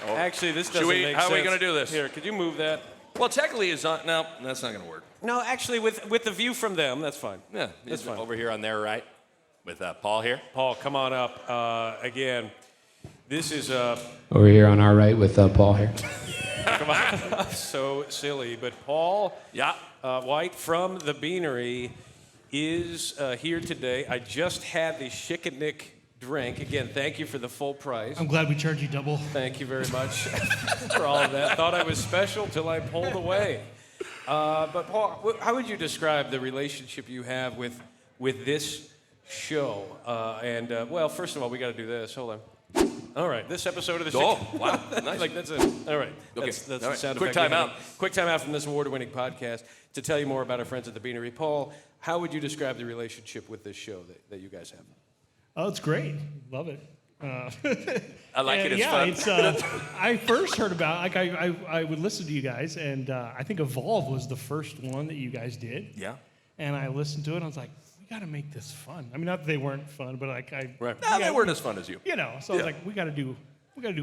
Oh. Actually, this doesn't make sense. How are we going to do this? Here, could you move that? Well, technically, it's not. No, that's not going to work. No, actually, with the view from them, that's fine. Yeah, that's fine. Over here on their right with Paul here. Paul, come on up. Again, this is... Over here on our right with Paul here. Come on. So silly. But Paul White from the Beanery is here today. I just had the Schick and Nick drink. Again, thank you for the full price. I'm glad we charged you double. Thank you very much for all of that. Thought I was special till I pulled away. But Paul, how would you describe the relationship you have with this show? Well, first of all, we got to do this. Hold on. All right, this episode of the show. Oh, wow, nice. Like that's it. All right, okay. That's all the right. sound Quick effect. time out. Quick time out from this award-winning podcast to tell you more about our friends at the Beanery. Paul, how would you describe the relationship with this show that you guys have? Oh, it's great. Love it. I like it. It's fun. It's, I first heard about I would listen to you guys, and I think Evolve was the first one that you guys did. Yeah. And I listened to it, and I was like, we got to make this fun. I mean, not that they weren't fun, but like right. No, they weren't as fun as you. You know, so I was like, we got to do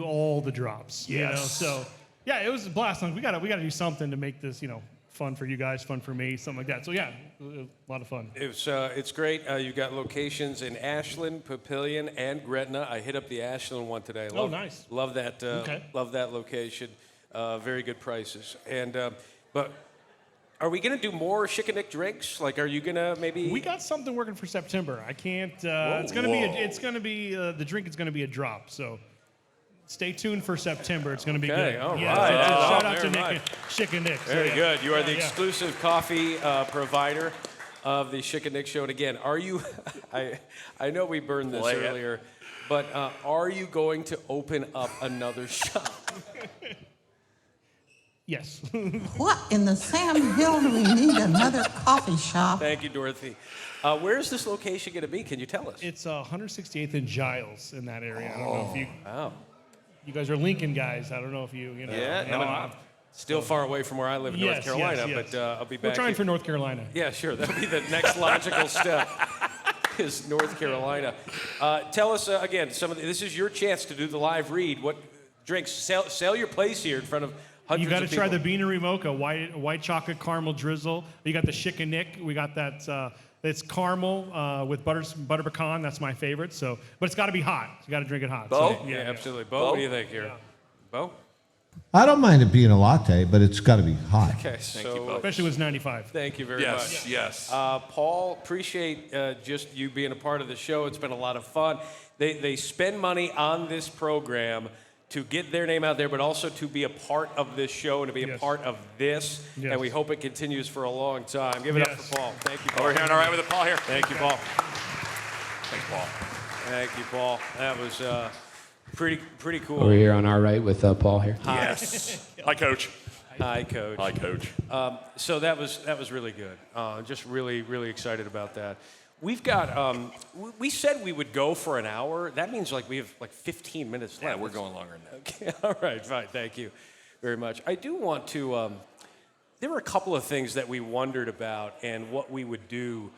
all the drops. Yes. You know, so yeah, it was a blast. Like, we got to do something to make this, fun for you guys, fun for me, something like that. So yeah, a lot of fun. It's great. You've got locations in Ashland, Papillion, and Gretna. I hit up the Ashland one today. Nice. Love that. Okay. Love that location. Very good prices. And but are we going to do more Schick and Nick drinks? Like, are you going to maybe? We got something working for September. I can't. It's going to be. The drink is going to be a drop. So. Stay tuned for September. It's going to be good. All right. Shout out to Nick, Schick and Nick. Very good. You are the exclusive coffee provider of the Schick and Nick show. And again, are you? I know we burned this earlier, but are you going to open up another shop? Yes. What in the Sam Hill do we need another coffee shop? Thank you, Dorothy. Where's this location going to be? Can you tell us? It's 168th and Giles in that area. I don't know if you. Oh. You guys are Lincoln guys. I don't know if you know. Yeah, I'm still far away from where I live in North Carolina, but I'll be back. We're trying for North Carolina. Yeah, sure. That'll be the next logical step is North Carolina. Tell us, again, this is your chance to do the live read. What drinks? Sell your place here in front of You got to of try the people. Beanery mocha, white chocolate caramel drizzle. You got the Schick and Nick. We got that. It's caramel with butter pecan. That's my favorite. So, but it's got to be hot. You got to drink it hot. Bo? So, Yeah, absolutely. Bo, what do you think here? Bo? I don't mind it being a latte, but it's got to be hot. Okay, so especially when it's 95. Thank you very much. Yes. Paul, appreciate just you being a part of the show. It's been a lot of fun. They spend money on this program to get their name out there, but also to be a part of this show and to be a part of this. Yes. And we hope it continues for a long time. Give it up for Paul. Thank you, Paul. Over here on All Right with it, Paul here. Thank you, Paul. Thanks, Paul. Thank you, Paul. That was pretty cool. Over here on our right with Paul here. Yes. Hi, Coach. Hi, Coach. Hi, Coach. So that was really good. Just really, really excited about that. We've got, we said we would go for an hour. That means like we have like 15 minutes left. Yeah, we're going longer than that. Okay, all right, fine. Thank you very much. I do want to, there were a couple of things that we wondered about and what we would do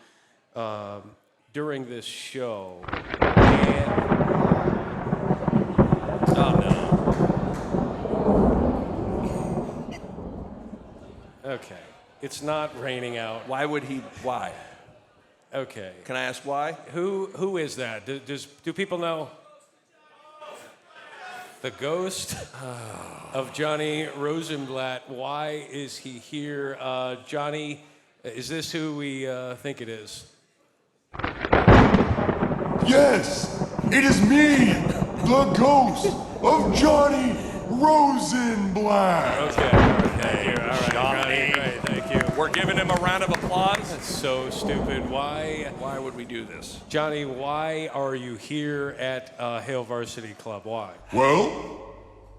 during this show. And, oh, no. Okay. It's not raining out. Why? Okay. Can I ask why? Who is that? Do people know? The ghost of Johnny Rosenblatt. Why is he here? Johnny, is this who we think it is? Yes, it is me, the ghost of Johnny Rosenblatt. Okay, thank you. All right, Johnny. Great, thank you. We're giving him a round of applause. That's so stupid. Why would we do this? Johnny, why are you here at Hale Varsity Club? Why? Well,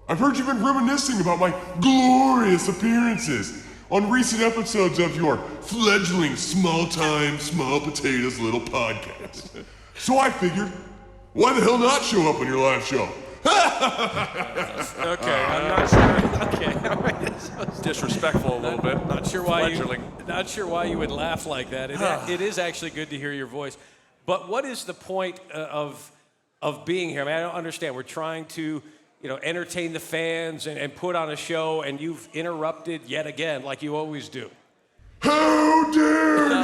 I've heard you've been reminiscing about my glorious appearances on recent episodes of your fledgling small-time, small potatoes little podcast. So I figured, why the hell not show up on your live show? Okay, I'm not sure. Okay, all right. Disrespectful a little bit. Not sure why you would laugh like that. It is actually good to hear your voice. But what is the point of being here? I mean, I don't understand. We're trying to, entertain the fans and put on a show, and you've interrupted yet again, like you always do. How dare you!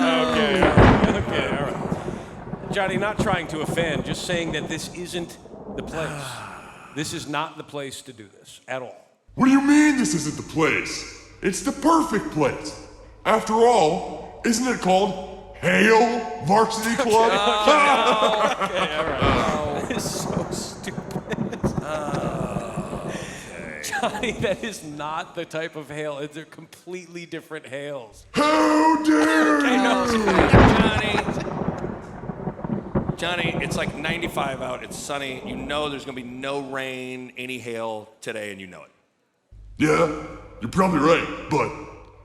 Okay, all right. Johnny, not trying to offend, just saying that this isn't the place. This is not the place to do this at all. What do you mean this isn't the place? It's the perfect place. After all, isn't it called Hale Varsity Club? Okay, all right. That is so stupid. Johnny, that is not the type of hail. They're completely different hails. How dare you! Johnny, it's like 95 out. It's sunny. You know there's going to be no rain, any hail today, and you know it. Yeah, you're probably right, but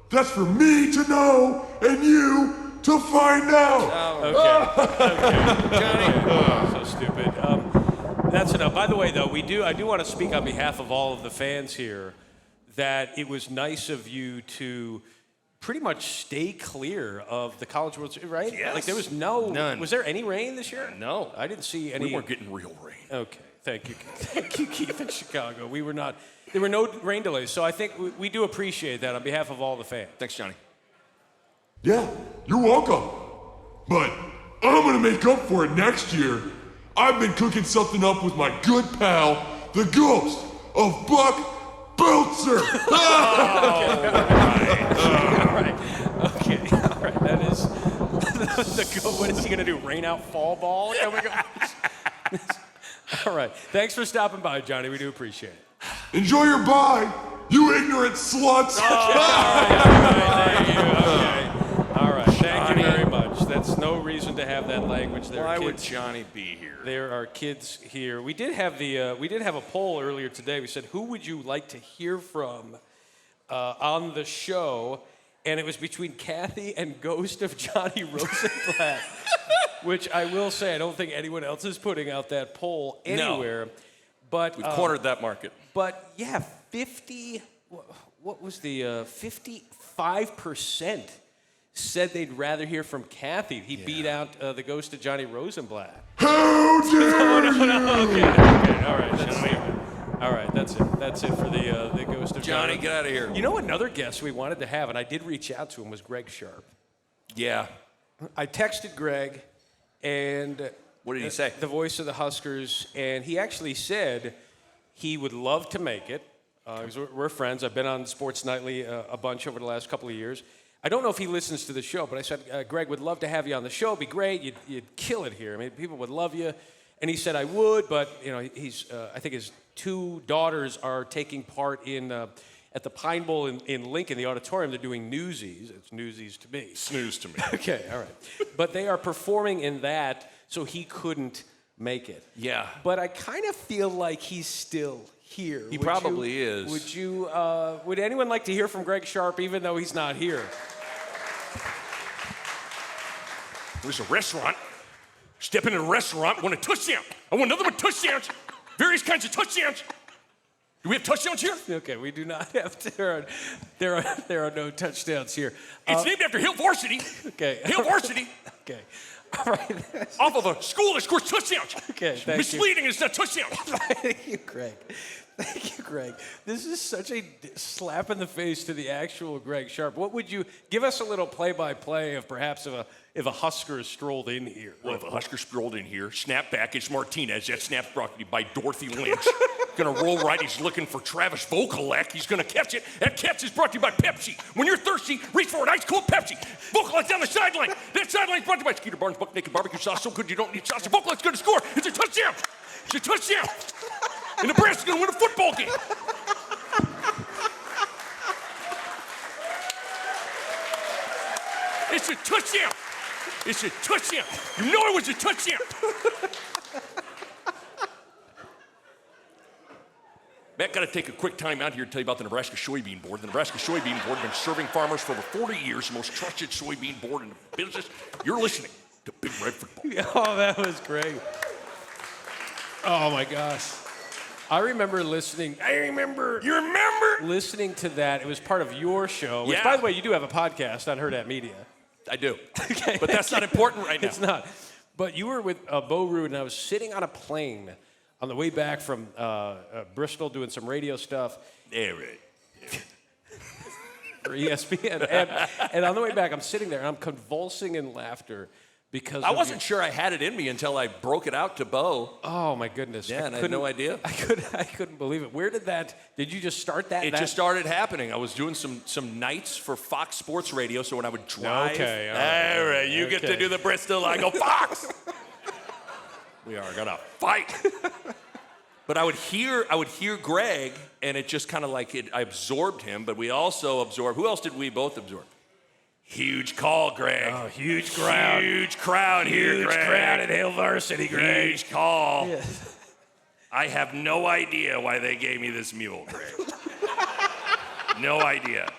that's for me to know and you to find out. Okay. Johnny, so stupid. That's enough. By the way, though, I do want to speak on behalf of all of the fans here that it was nice of you to pretty much stay clear of the College World Series, right? Yes. Like there was none. Was there any rain this year? No. I didn't see any. We weren't getting real rain. Okay. Thank you. Thank you, Keith, in Chicago. We were not. There were no rain delays, so I think we do appreciate that on behalf of all the fans. Thanks, Johnny. Yeah, you're welcome. But I'm gonna make up for it next year. I've been cooking something up with my good pal, the ghost of Buck Belzer. Okay, all right. That is what is he gonna do? Rain out fall ball? Oh my God. All right. Thanks for stopping by, Johnny. We do appreciate it. Enjoy your bye, you ignorant sluts. All right. Thank you very much. That's no reason to have that language there. Why would Johnny be here? There are kids here. We did have a poll earlier today. We said, who would you like to hear from on the show? And it was between Kathy and Ghost of Johnny Rosenblatt, which I will say I don't think anyone else is putting out that poll anywhere. No. But we've cornered that market. But yeah, 55% said they'd rather hear from Kathy. He beat out the Ghost of Johnny Rosenblatt. How dare no. Okay, all right. All right, that's it. That's it for the ghost of Johnny, get out of here. You know, another guest we wanted to have, and I did reach out to him, was Greg Sharp. Yeah. I texted Greg, and what did he say? The voice of the Huskers, and he actually said he would love to make it. 'Cause we're friends. I've been on Sports Nightly a bunch over the last couple of years. I don't know if he listens to the show, but I said, Greg, would love to have you on the show. It'd be great. You'd kill it here. I mean, people would love you. And he said, I would, but you know, I think his 2 daughters are taking part in at the Pine Bowl in Lincoln, the auditorium. They're doing Newsies. It's Newsies to me. Snooze to me. Okay, all right. But they are performing in that, so he couldn't make it. Yeah. But I kind of feel like he's still here. He probably is. Would anyone like to hear from Greg Sharp, even though he's not here? There's a restaurant. Step into a restaurant, want a touchdown. I want another one touchdowns. Various kinds of touchdowns. Do we have touchdowns here? Okay, we do not have. There are no touchdowns here. It's named after Hill Varsity. Okay. Hill Varsity. Okay. All right. Off of a school that scores touchdowns. Okay, thank misleading, it's not touchdowns. Thank you, Greg. Thank you, Greg. This is such a slap in the face to the actual Greg Sharp. What would you give us a little play-by-play of perhaps if a Husker strolled in here? Well, if a Husker strolled in here, snap back, it's Martinez. That snap's brought to you by Dorothy Lynch. Gonna roll right, he's looking for Travis Vokalek. He's gonna catch it. That catch is brought to you by Pepsi. When you're thirsty, reach for an ice cold Pepsi. Vokalek's down the sideline. That sideline's brought to you by Skeeter Barnes Buck Naked Barbecue Sauce. So good you don't need sauce. Vokalek's gonna score. It's a touchdown. It's a touchdown. And Nebraska's gonna win a football game. It's a touchdown. It's a touchdown. You know it was a touchdown. Matt, got to take a quick time out here to tell you about the Nebraska Soybean Board. The Nebraska Soybean Board has been serving farmers for over 40 years, the most trusted soybean board in the business. You're listening to Big Red Football. Oh, that was great. Oh, my gosh. I remember listening. You remember? Listening to that. It was part of your show, which, Yeah. by the way, you do have a podcast on Hurrdat Media. I do. Okay. But that's not important right now. It's not. But you were with Bo Ruud, and I was sitting on a plane on the way back from Bristol doing some radio stuff. Yeah, right. Yeah. For ESPN. And on the way back, I'm sitting there, and I'm convulsing in laughter because I wasn't sure I had it in me until I broke it out to Bo. Oh, my goodness. Yeah, and I had no idea. I couldn't believe it. Where did you just start that? It just started happening. I was doing some nights for Fox Sports Radio, so when I would drive. Okay, all right, you get to do the Bristol, I go Fox. We are gonna fight. But I would hear Greg, and it just kind of like I absorbed him, but we also absorbed, who else did we both absorb? Huge call, Greg. Oh, huge crowd. Huge crowd here, Huge Greg. crowd at Hill Varsity, Greg. Huge call. Yeah. I have no idea why they gave me this mule, Greg. No idea.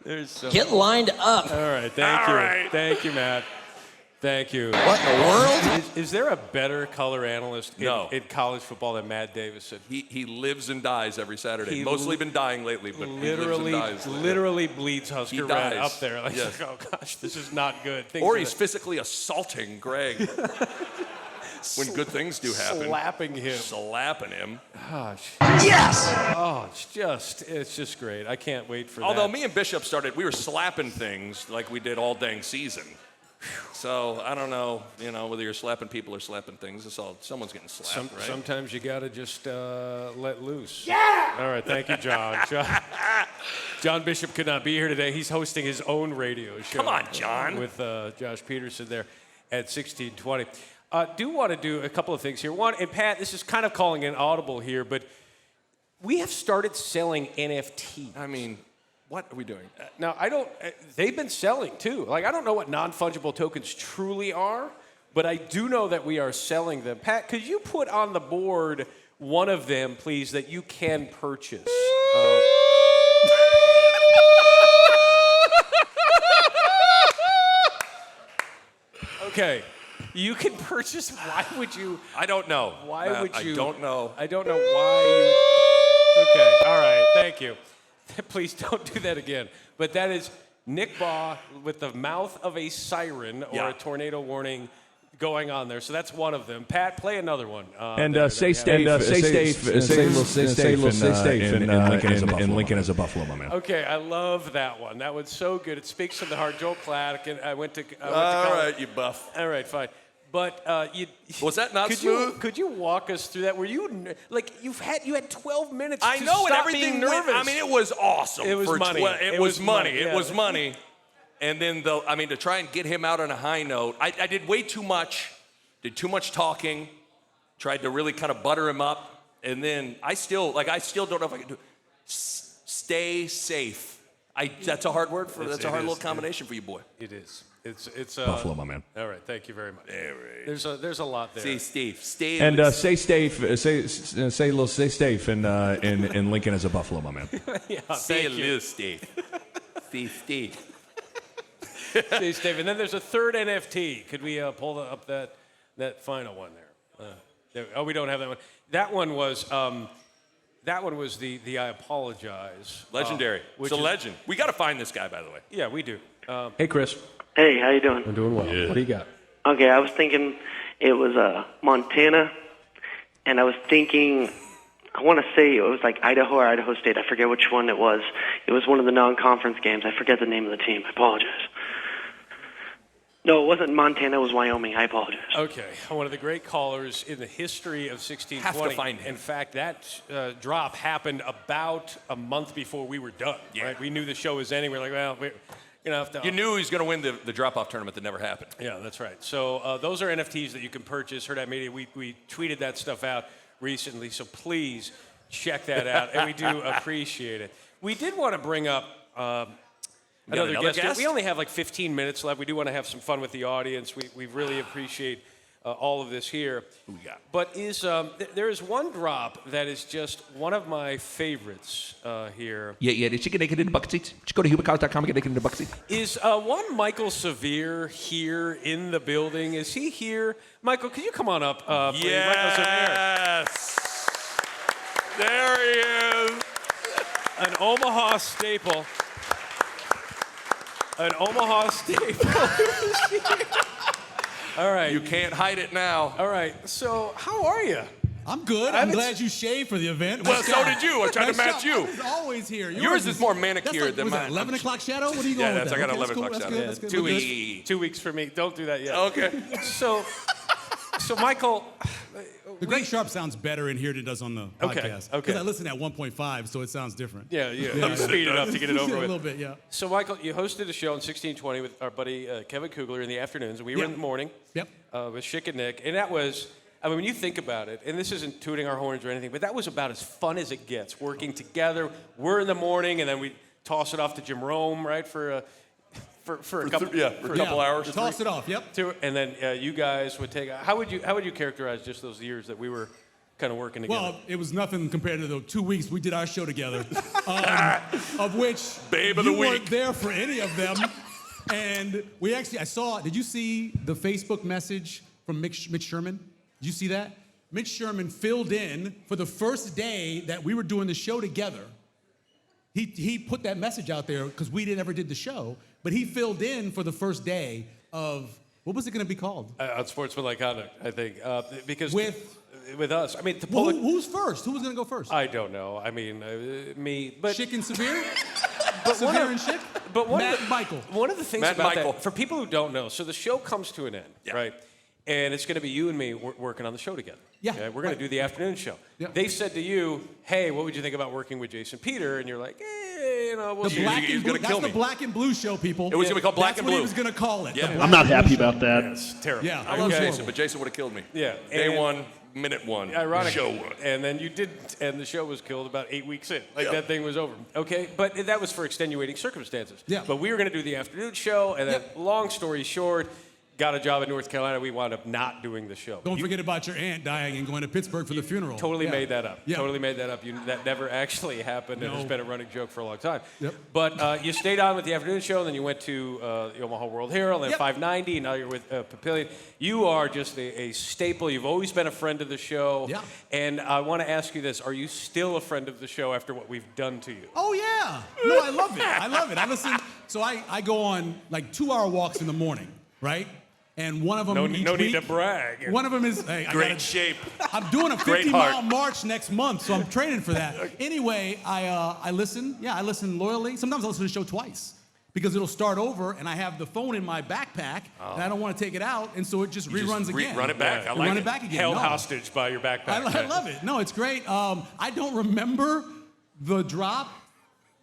Get lined up. All right, thank you. All right. Thank you, Matt. Thank you. What in the world? Is there a better color analyst in college football than Matt Davison? He lives and dies every Saturday. He Mostly been dying lately, but he lives and dies. Literally bleeds Husker He red dies. up there. Like, Yes. oh gosh, this is not good. Or he's physically assaulting Greg. When good things do happen. Slapping him. Slapping him. Gosh. Yes! Oh, it's just great. I can't wait for Although that. me and Bishop we were slapping things like we did all dang season. So I don't know, whether you're slapping people or slapping things. It's all someone's getting slapped, right? Sometimes you gotta just let loose. Yeah! All right, thank you, John. John Bishop could not be here today. He's hosting his own radio show. Come on, John. With Josh Peterson there at 1620. Do want to do a couple of things here. One, and Pat, this is kind of calling an audible here, but we have started selling NFTs. I mean, what are we doing? Now, they've been selling too. Like, I don't know what non-fungible tokens truly are, but I do know that we are selling them. Pat, could you put on the board one of them, please, that you can purchase? Okay. You can purchase. Why would you? I don't know. Why Matt, would you? I don't know. I don't know why you. Okay. All right. Thank you. Please don't do that again. But that is Nick Baugh with the mouth of a siren or a tornado warning going on there. So that's one of them. Pat, play another one. Stay safe, and Lincoln is a Buffalo, my man. Okay, I love that one. That one's so good. It speaks to the heart. Joel Platt, and I went to All college. right, you buff. All right, fine. But was that not smooth? Could you walk us through that? Were you like you had 12 minutes? I to know, and stop everything being nervous. I mean, it was awesome. It was money. It was money. Yeah. It was money. And then to try and get him out on a high note, I did way too much. Did too much talking. Tried to really kind of butter him up, and then I still don't know if I can do it. Stay safe. That's a hard word that's a hard little combination for you, boy. It is. It's Buffalo, my man. All right, thank you very much. All right. There's a lot there. See, Steve. Stay And stay safe, stay safe, and Lincoln is a Buffalo, my man. Yeah, Say thank you. Liz, Steve. Steve. See, Steve. And then there's a third NFT. Could we pull up that final one there? We don't have that one. That one was the I apologize. Legendary. It's a legend. We got to find this guy, by the way. Yeah, we do. Hey, Chris. Hey, how you doing? I'm doing well. Yeah. What do you got? Okay, I was thinking it was Montana, and I was thinking, I want to say it was like Idaho or Idaho State. I forget which one it was. It was one of the non-conference games. I forget the name of the team. I apologize. No, it wasn't Montana. It was Wyoming. I apologize. Okay, one of the great callers in the history of 1620. Have to find him. In fact, that drop happened about a month before we were done. Yeah. Right? We knew the show was ending. We're like, well, we're gonna have to. You knew he was going to win the drop-off tournament that never happened. Yeah, that's right. So those are NFTs that you can purchase. Hurrdat Media, we tweeted that stuff out recently, so please check that out, and we do appreciate it. We did want to bring up another guest. We only have like 15 minutes left. We do want to have some fun with the audience. We really appreciate all of this here. Who we got? But there is one drop that is just one of my favorites here. Yeah. Did you get naked in the bucket seats? Did you go to hubercows.com and get naked in the bucket seats? Is one Michael Severe here in the building? Is he here? Michael, could you come on up, please? Yes. There he is. An Omaha staple. An Omaha staple. All right. You can't hide it now. All right. So, how are you? I'm good. I'm glad you shaved for the event. Well, so did you. I tried to match you. I'm always here. Yours is more manicured than mine. 11 o'clock shadow? What are you going with that? I got Okay, 11 o'clock that's shadow. cool. That's good. 2 We're weeks. good. 2 weeks for me. Don't do that yet. Okay. So Michael. The Great Sharp sounds better in here than it does on the podcast. Okay. Because I listen at 1.5, so it sounds different. Yeah. Speed it up to get it over with. A little bit, yeah. So, Michael, you hosted a show in 1620 with our buddy Kevin Kugler in the afternoons. We were in the morning with Schick and Nick. And that was, I mean, when you think about it, and this isn't tooting our horns or anything, but that was about as fun as it gets, working together. We're in the morning, and then we toss it off to Jim Rome, right, for a couple hours. Toss it off, yep. And then you guys would take. How would you characterize just those years that we were kind of working together? Well, it was nothing compared to the 2 weeks we did our show together, of which Babe of the you week. weren't there for any of them. And we actually, did you see the Facebook message from Mitch Sherman? Did you see that? Mitch Sherman filled in for the first day that we were doing the show together. He put that message out there because we never did the show, but he filled in for the first day of, what was it going to be called? Unsportsmanlike conduct, I think. Because with us. I mean, who's first? Who was going to go first? I don't know. I mean, me. But Schick and Severe? But Severe and Schick? But Michael. One of the things Matt about Michael. that, for people who don't know, so the show comes to an end, right? And it's going to be you and me working on the show together. Yeah. Okay? We're going to do the afternoon show. Yeah. They said to you, hey, what would you think about working with Jason Peter? And you're like, we'll see. He's going to kill me. That's the Black and Blue show, people. It was going to be called Black and Blue. That's what he was going to call it. Yeah. I'm not happy about that. It's terrible. Yeah. I love Jason, but Jason would have killed me. Yeah. Day one, minute one, ironic. show one. And then you didn't, and the show was killed about 8 weeks in. That thing was over. Okay, but that was for extenuating circumstances. Yeah. But we were going to do the afternoon show, and then, long story short, got a job in North Carolina. We wound up not doing the show. Don't forget about your aunt dying and going to Pittsburgh for the funeral. Totally made that up. Yeah. Totally made that up. That never actually happened, and No. it's been a running joke for a long time. Yep. But you stayed on with the afternoon show, and then you went to the Omaha World Herald, and then 590, and now you're with Papillion. You are just a staple. You've always been a friend of the show. Yeah. And I want to ask you this. Are you still a friend of the show after what we've done to you? Oh, yeah. No, I love it. I love it. I listen. So I go on like 2-hour walks in the morning, right? And one of them No each need week, to brag. One of them is hey, Great shape. I'm doing a Great 50-mile heart. march next month, so I'm training for that. Anyway, I listen. Yeah, I listen loyally. Sometimes I listen to the show twice because it'll start over, and I have the phone in my backpack, and I don't want to take it out, and so it just reruns again. Run it back. I like run it. it back again. Held No. hostage by your backpack. I love it. No, it's great. I don't remember the drop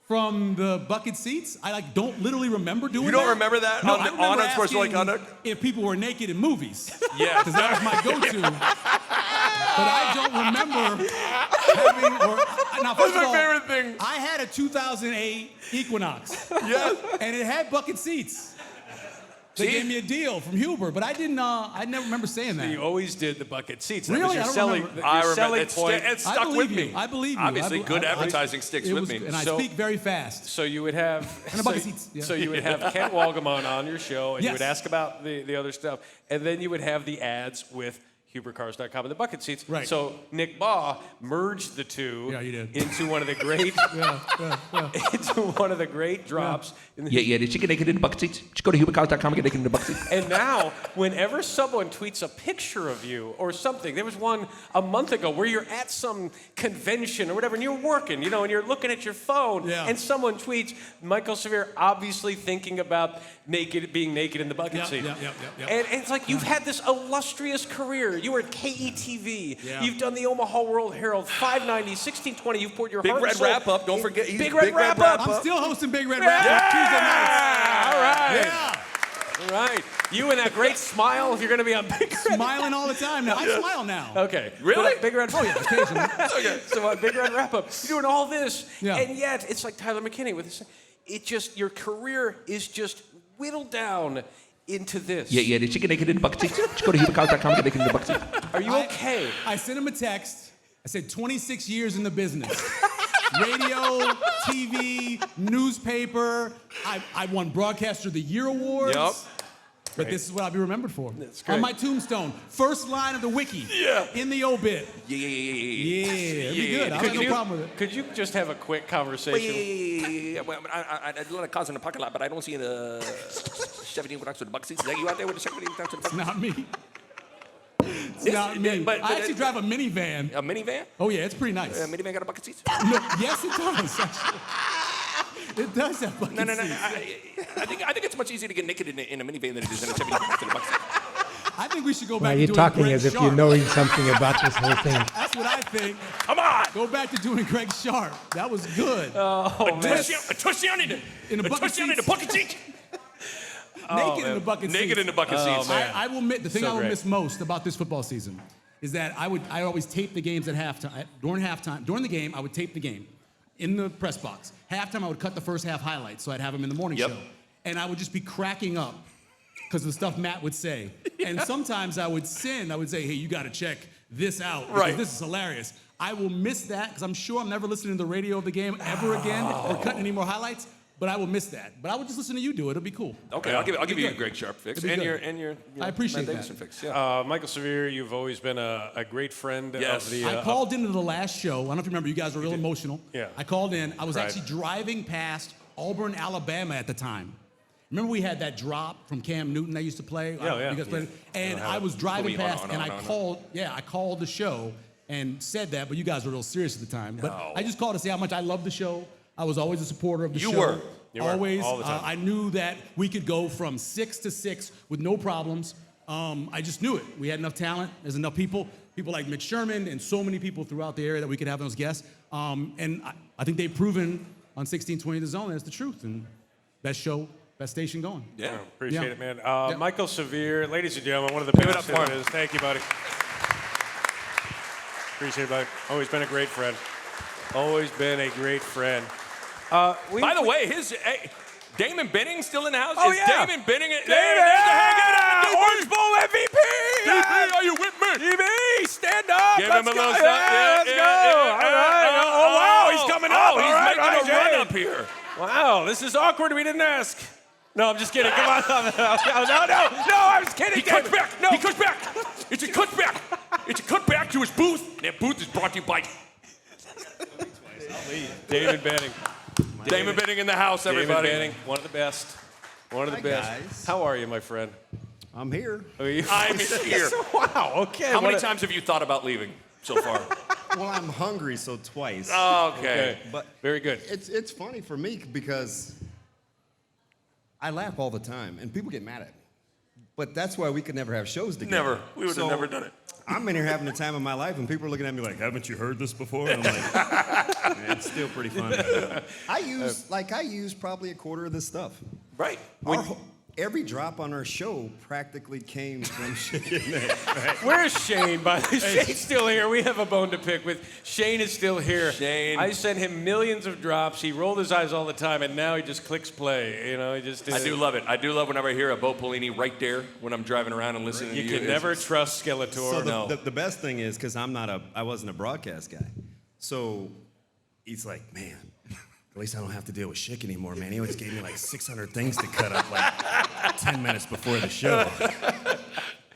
from the bucket seats. I don't literally remember doing that. You don't remember that? No, On I the remember honor course, like, asking if people were naked in movies. Yeah. Because that was my go-to. But I don't remember having, now first That's of my all, favorite thing. I had a 2008 Equinox. Yeah. And it had bucket seats. They gave me a deal from Huber, but I never remember saying that. You always did the bucket seats. That Really? was your I don't selling, remember. your selling point. It stuck with me. I believe you. Obviously, good advertising sticks it with was, me. And I speak very fast. So you would have And a bucket seats. Yeah. So you would have Kent Walgamon on your show, and you Yes. would ask about the other stuff, and then you would have the ads with HuberCars.com and the bucket seats. Right. So Nick Baugh merged the two Yeah, you did. into one of the great into one of the great drops. In the Yeah, did you get naked in the bucket seats? Just go to hubercars.com and get naked in the bucket seats. And now, whenever someone tweets a picture of you or something, there was one a month ago where you're at some convention or whatever, and you're working, and you're looking at your phone, and someone tweets, Michael Severe obviously thinking about being naked in the bucket seat. And it's like you've had this illustrious career. You were at KETV. Yeah. You've done the Omaha World Herald, 590, 1620. You've poured your Big heart Red and soul. Wrap Up. Don't forget. Big Red Wrap Up. I'm still hosting Big Red Wrap Up Tuesday nights. All right. Yeah. All right. You and that great smile, if you're going to be on Big Red. Smiling all the time now. I smile now. Okay. Really? But Big Red. Oh, yeah, occasionally. Okay. So on Big Red Wrap Up, you're doing all this, Yeah. and yet it's like Tyler McKinney with this. Your career is just whittled down into this. Yeah, did you get naked in the bucket seats? Just go to hubercars.com and get naked in the bucket seats. Are you okay? I sent him a text. I said 26 years in the business. Radio, TV, newspaper. I won Broadcaster of the Year awards. Yep. But this is what I'll be remembered for. That's great. On my tombstone, first line of the wiki. Yeah. In the obit. Yeah. Yeah, it'd be good. I have no problem with it. Could you just have a quick conversation? Yeah. Well, I did a lot of cars in the parking lot, but I don't see the 17 with the bucket seats. Is that you out there with the 17 with the bucket It's seats? not me. It's not me. but I actually drive a minivan. A minivan? Oh, yeah, it's pretty nice. A minivan got a bucket seats? No, yes, it does, actually. It does have bucket No. seats. I think it's much easier to get naked in a minivan than it is in a 17 with the bucket seats. I think we should go back Well, to you're doing talking Greg as if you Sharp. know something about this whole thing. That's what I think. Come on! Go back to doing Greg Sharp. That was good. Oh, man. A touchdown in the bucket touchdown in the seats. bucket seats. Naked in the bucket seats. Naked in the bucket seats. man. I will admit, the thing So I will great. miss most about this football season is that I always tape the games at halftime. During the game, I would tape the game in the press box. Halftime, I would cut the first half highlights, so I'd have them in the morning Yep. show. And I would just be cracking up because of the stuff Matt would say. And sometimes I would sin. I would say, hey, you got to check this out because Right. this is hilarious. I will miss that because I'm sure I'm never listening to the radio of the game ever again or cutting any more highlights. But I will miss that. But I would just listen to you do it. It'll be cool. Okay, I'll give you a Greg Sharp fix It'd be and good. your I appreciate Matt that. Davison fix. Yeah. Michael Severe, you've always been a great friend Yes. of the. I called into the last show. I don't know if you remember. You guys were real emotional. Yeah. I called in. I was Right. actually driving past Auburn, Alabama at the time. Remember we had that drop from Cam Newton that used to play? Yeah. You guys played it? And I was driving Hold on, past, hold and on, I hold on. called. Yeah, I called the show and said that, but you guys were real serious at the time. But No. I just called to say how much I loved the show. I was always a supporter of the You show. were. You were, Always. all the time. I knew that we could go from 6 to 6 with no problems. I just knew it. We had enough talent. There's enough people like Mitch Sherman and so many people throughout the area that we could have those guests. And I think they've proven on 1620 The Zone that's the truth. And best show, best station going. Yeah. Appreciate Yeah. it, man. Yeah. Michael Severe, ladies and gentlemen, one of the Give it best up for there him. is. Thank you, buddy. Appreciate it, buddy. Always been a great friend. Always been a great friend. By the way, Damon Benning still in the house? Oh, Is yeah. Damon Benning David! There, Orange Bowl MVP! DB, are you with me? DB, stand up! Give Let's him a go. little Yeah, stuff. let's go! All right. Oh, wow, he's coming up. Oh, he's All right, making a right, run up here. Wow, this is awkward. We didn't ask. No, I'm just kidding. Come on. No, I was kidding. He cuts back. No, he cuts back. It's a cutback. It's a cutback to his booth. And that booth is brought to you by David Benning. Damon Benning in the house, everybody. David Benning, one of the best. One of the best. guys. How are you, my friend? I'm here. I'm here. Wow, okay. How many times have you thought about leaving so far? Well, I'm hungry, so twice. Oh, okay. But very good. It's funny for me because I laugh all the time, and people get mad at me. But that's why we could never have shows together. Never. We would have never done it. I'm in here having the time of my life, and people are looking at me like, "Haven't you heard this before?" And I'm like, "Man, it's still pretty fun." I use probably a quarter of this stuff. Right. Every drop on our show practically came from Schick and Nick. Right? Where's Shane? By the way, Shane's still here. We have a bone to pick with. Shane is still here. Shane. I sent him millions of drops. He rolled his eyes all the time, and now he just clicks play. You know, he just. I do love it. I do love whenever I hear a Bo Pelini right there when I'm driving around and listening to you. You can never trust Skeletor. So the best thing is because I wasn't a broadcast guy, so he's like, man. At least I don't have to deal with Schick anymore, man. He always gave me like 600 things to cut up like 10 minutes before the show.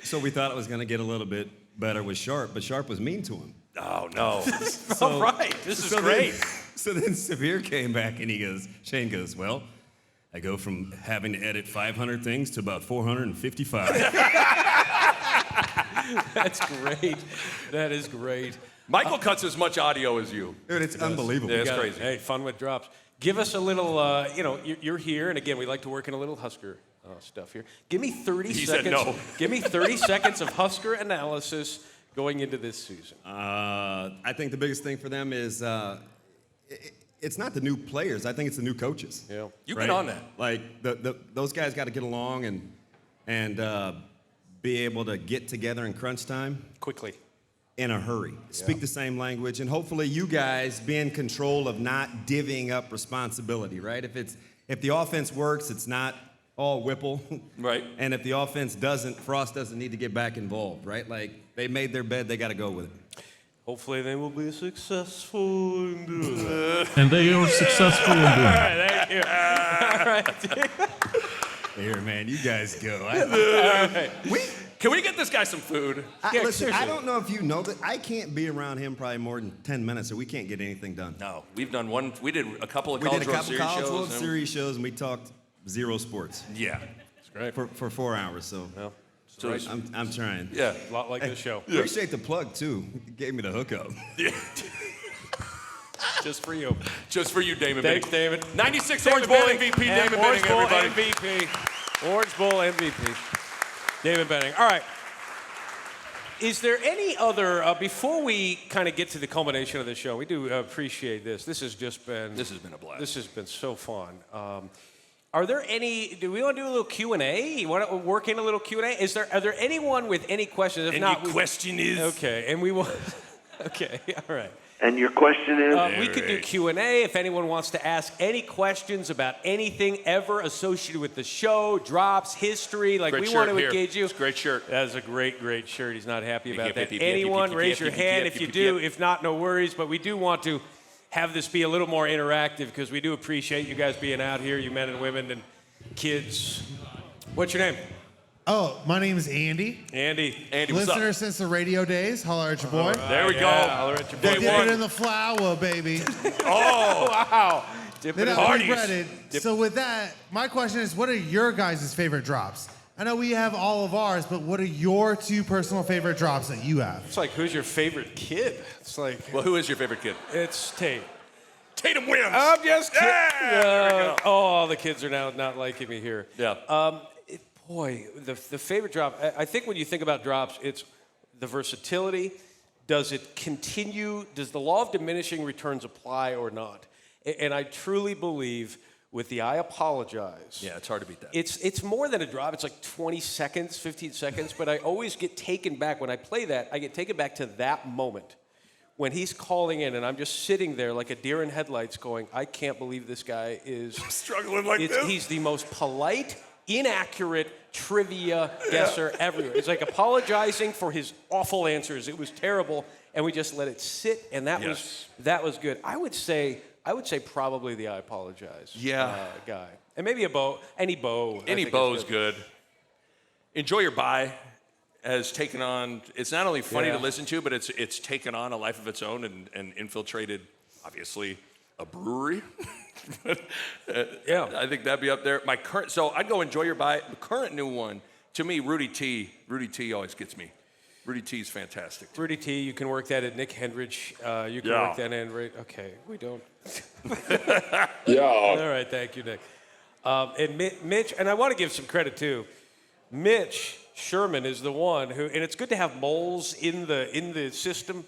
So we thought it was going to get a little bit better with Sharp, but Sharp was mean to him. Oh, no. All right. This is great. So then Severe came back and Shane goes, well, I go from having to edit 500 things to about 455. That's great. That is great. Michael cuts as much audio as you. Dude, it's unbelievable. Yeah, it's crazy. Hey, fun with drops. Give us a little, you're here, and again, we like to work in a little Husker stuff here. Give me 30 He seconds. said no. Give me 30 seconds of Husker analysis going into this season. I think the biggest thing for them is it's not the new players. I think it's the new coaches. Yeah, you've been on that. Like those guys got to get along and be able to get together in crunch time quickly. In a hurry. Speak the same language, and hopefully you guys be in control of not divvying up responsibility, right? If the offense works, it's not all Whipple. Right. And if the offense doesn't, Frost doesn't need to get back involved, right? Like, they made their bed, they got to go with it. Hopefully they will be successful in doing that. And they are successful in doing All right, it. thank you. All right. Here, man, you guys go. Can we get this guy some food? Listen, I don't know if you know that I can't be around him probably more than 10 minutes, or we can't get anything done. No, we've done one. We did a couple of We did College a World couple Series College shows. World Series shows, and we talked zero sports. Yeah, it's great for 4 hours. So, so I'm trying. Yeah, a lot like this show. Appreciate the plug too. You gave me the hookup. Yeah. Just for you. Just for you, Damon. Thanks, David. 96 Orange Bowl MVP, Damon Orange Benning, Bowl everybody. MVP. Orange Bowl MVP. David Benning. All right. Is there any other, before we kind of get to the culmination of the show, we do appreciate this. This has been a blast. This has been so fun. Are there any, do we want to do a little Q&A? You want to work in a little Q&A? Are there anyone with any questions? If not, question is? Okay, and we will, okay, all right. And your question is? We could do Q&A if anyone wants to ask any questions about anything ever associated with the show, drops, history. Like, Great we shirt want to here. engage you. It's a great shirt. That is a great, great shirt. He's not happy about that. Yep, Anyone, yep, raise your yep, hand yep, if you yep, do. yep. If not, no worries. But we do want to have this be a little more interactive because we do appreciate you guys being out here, you men and women and kids. What's your name? Oh, my name is Andy. Andy, what's Listener up? since the radio days. Holler at your boy. There we go. Holler at your boy. Dip it in the flour, baby. Oh, wow. Dip it Then in I'll the be breaded. So with that, my question is, what are your guys' favorite drops? I know we have all of ours, but what are your 2 personal favorite drops that you have? It's like, who's your favorite kid? It's like, well, who is your favorite kid? It's Tate. Tatum wins. I'm just kidding. Yeah, all the kids are now not liking me here. Yeah. Boy, the favorite drop, I think when you think about drops, it's the versatility. Does it continue? Does the law of diminishing returns apply or not? And I truly believe with the I apologize. Yeah, it's hard to beat that. It's more than a drop. It's like 20 seconds, 15 seconds. But I always get taken back. When I play that, I get taken back to that moment when he's calling in and I'm just sitting there like a deer in headlights going, I can't believe this guy is struggling like this. He's the most polite, inaccurate trivia guesser everywhere. It's like apologizing for his awful answers. It was terrible, and we just let it sit, and that was good. I would say probably the I apologize guy, and maybe any Bo. Any Bo is good. Enjoy Your Bye has taken on. It's not only funny to listen to, but it's taken on a life of its own and infiltrated, obviously, a brewery. I think that'd be up there. So I'd go Enjoy Your Bye. The current new one To me, Rudy T always gets me. Rudy T is fantastic. Rudy T, you can work that at Nick Hendrich. You can work that in. Okay, we don't. Yeah. All right, thank you, Nick. And Mitch, and I want to give some credit too. Mitch Sherman is the one who, and it's good to have moles in the system.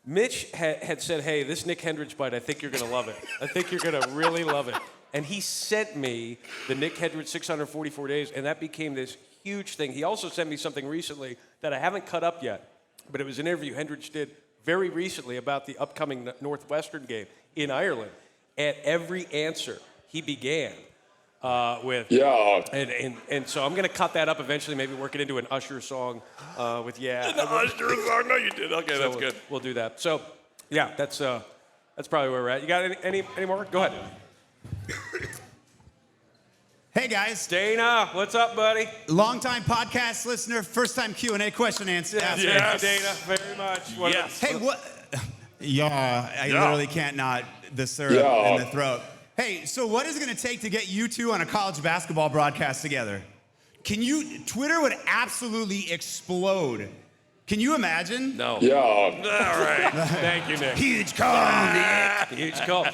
Mitch had said, "Hey, this Nick Hendrich bite, I think you're going to love it. I think you're going to really love it." And he sent me the Nick Hendrich 644 days, and that became this huge thing. He also sent me something recently that I haven't cut up yet, but it was an interview Hendrich did very recently about the upcoming Northwestern game in Ireland. At every answer, he began with and so I'm going to cut that up eventually, maybe work it into an Usher song with An Usher song? No, you did. Okay, so that's good. We'll do that. So, yeah, that's probably where we're at. You got any more? Go ahead. Hey guys, Dana, what's up, buddy? Longtime podcast listener, first time Q&A question answer. Yes, Dana, very much. Yes. Hey, what? I literally can't not the syrup in the throat. Hey, so what is it going to take to get you two on a college basketball broadcast together? Twitter would absolutely explode. Can you imagine? No. Yeah. All right. Thank you, Nick. Huge call, Nick. Huge call.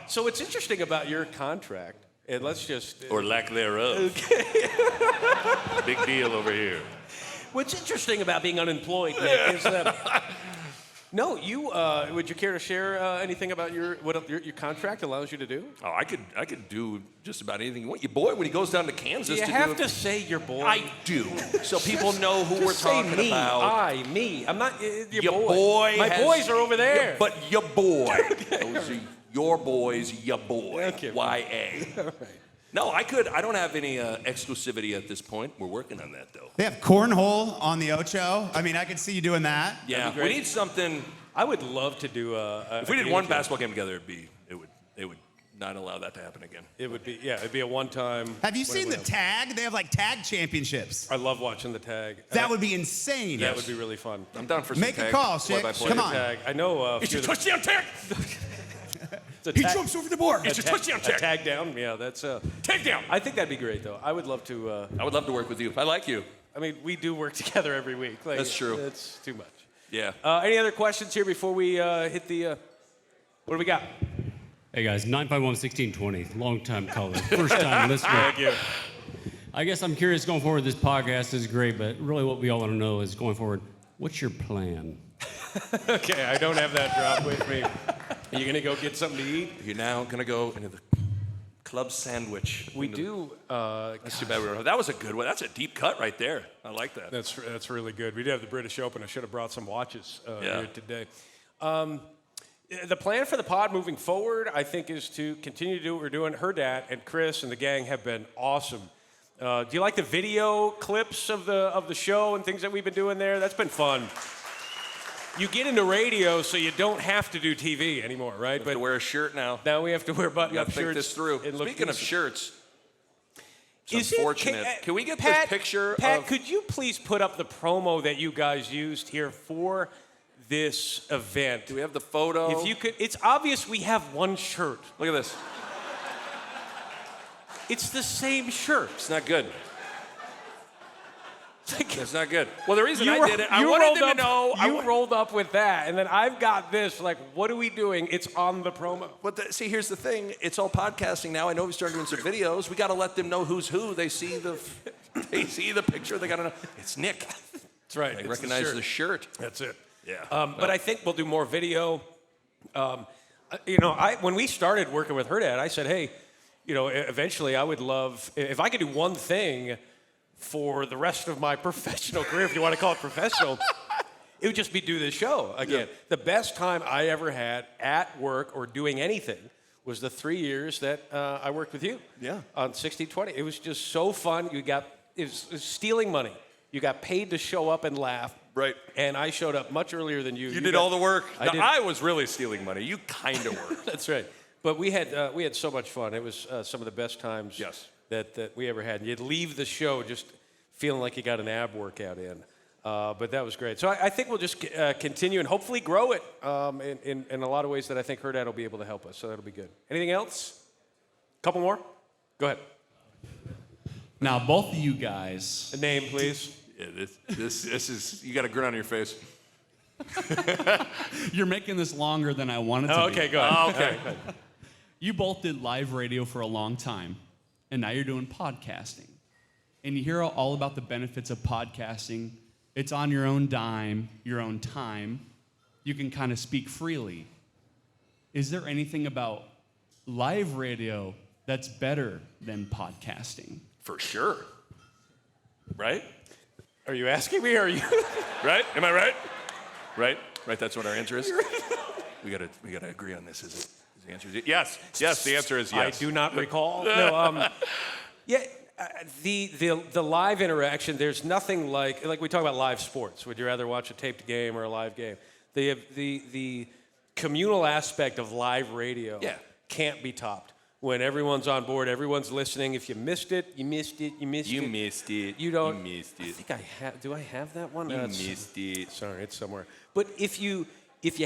So what's interesting about your contract, and let's just... Or lack thereof. Big deal over here. What's interesting about being unemployed, Nick, is that... No, would you care to share anything about what your contract allows you to do? Oh, I could do just about anything you want. Your boy, when he goes down to Kansas, You have to say your boy. I do, so people know who we're talking me. about. Me. I'm not Your boy. My boys are over there. But your boy. Those are your boys. Your boy. Okay. Y-A. All right. No, I don't have any exclusivity at this point. We're working on that, though. They have cornhole on the Ocho. I mean, I could see you doing that. Yeah, we need something. I would love to do if we did one basketball game together, it would not allow that to happen again. It would be it'd be a one-time. Have you seen the tag? They have like tag championships. I love watching the tag. That would be insane. That would be really fun. I'm down for some Make a call, Schick. Come on. Tag. I know. It's your touchdown tag. He jumps over the board. It's your touchdown tag. Tag down. Yeah, that's tag down. I think that'd be great, though. I would love to. I would love to work with you. I like you. I mean, we do work together every week. Like, That's true. That's too much. Yeah. Any other questions here before we hit the? What do we got? Hey guys, 951-1620, long-time caller, first-time listener. Thank you. I guess I'm curious going forward. This podcast is great, but really what we all want to know is going forward, what's your plan? Okay, I don't have that drop with me. Are you gonna go get something to eat? You're now gonna go into the club sandwich. We do. That's too bad. That was a good one. That's a deep cut right there. I like that. That's really good. We did have the British Open. I should have brought some watches here today. The plan for the pod moving forward, I think, is to continue to do what we're doing. Hurrdat and Chris and the gang have been awesome. Do you like the video clips of the show and things that we've been doing there? That's been fun. You get into radio, so you don't have to do TV anymore, right? But to wear a shirt now. Now we have to wear button-up shirts. Think this through. Speaking of shirts, it's Is unfortunate. Can we get this picture Pat, of... could you please put up the promo that you guys used here for this event? Do we have the photo? If you could, it's obvious we have one shirt. Look at this. It's the same shirt. It's not good. It's not good. Well, the reason I did it, I wanted them to know. You rolled up with that, and then I've got this. Like, what are we doing? It's on the promo. But see, here's the thing. It's all podcasting now. I know we started doing some videos. We got to let them know who's who. They see the picture. They got to know it's Nick. That's right. They recognize the shirt. That's it. Yeah. But I think we'll do more video. When we started working with Hurrdat, I said, hey, eventually I would love if I could do one thing for the rest of my professional career, if you want to call it professional, it would just be do this show again. Yeah. The best time I ever had at work or doing anything was the 3 years that I worked with you on 1620. It was just so fun. It was stealing money. You got paid to show up and laugh. Right. And I showed up much earlier than you. You did all the work. I was really stealing money. You kind of were. That's right. But we had so much fun. It was some of the best times that we ever had. And you'd leave the show just feeling like you got an ab workout in. But that was great. So I think we'll just continue and hopefully grow it in a lot of ways that I think Hurrdat will be able to help us. So that'll be good. Anything else? Couple more? Go ahead. Now, both of you guys. A name, please. Yeah, this is, you got a grin on your face. You're making this longer than I wanted to be. Okay, go ahead. Oh, okay. You both did live radio for a long time, and now you're doing podcasting. And you hear all about the benefits of podcasting. It's on your own dime, your own time. You can kind of speak freely. Is there anything about live radio that's better than podcasting? For sure. Right? Are you asking me or are you? Right? Am I right? Right? Right, that's what our answer is? We gotta agree on this, is it? Is the answer yes? Yes, the answer is yes. I do not recall. No, yeah, the live interaction, there's nothing like we talk about live sports. Would you rather watch a taped game or a live game? The communal aspect of live radio can't be topped. When everyone's on board, everyone's listening. If you missed it, you missed it, you missed it. You missed it. You don't. You missed it. I think I have. Do I have that one? You missed it. Sorry, it's somewhere. But if you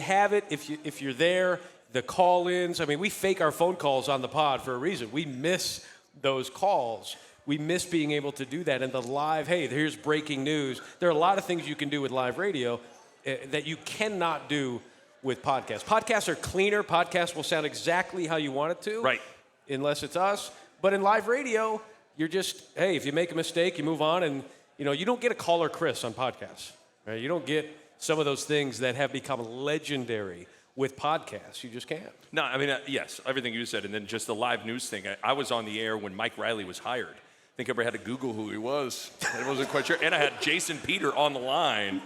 have it, if you're there, the call-ins. I mean, we fake our phone calls on the pod for a reason. We miss those calls. We miss being able to do that. And the live, hey, here's breaking news. There are a lot of things you can do with live radio that you cannot do with podcasts. Podcasts are cleaner. Podcasts will sound exactly how you want it to. Right. Unless it's us. But in live radio, you're just, hey, if you make a mistake, you move on. And, you don't get a caller Chris on podcasts. Right? You don't get some of those things that have become legendary with podcasts. You just can't. No, I mean, yes, everything you said. And then just the live news thing. I was on the air when Mike Riley was hired. I think everybody had to Google who he was. I wasn't quite sure. And I had Jason Peter on the line.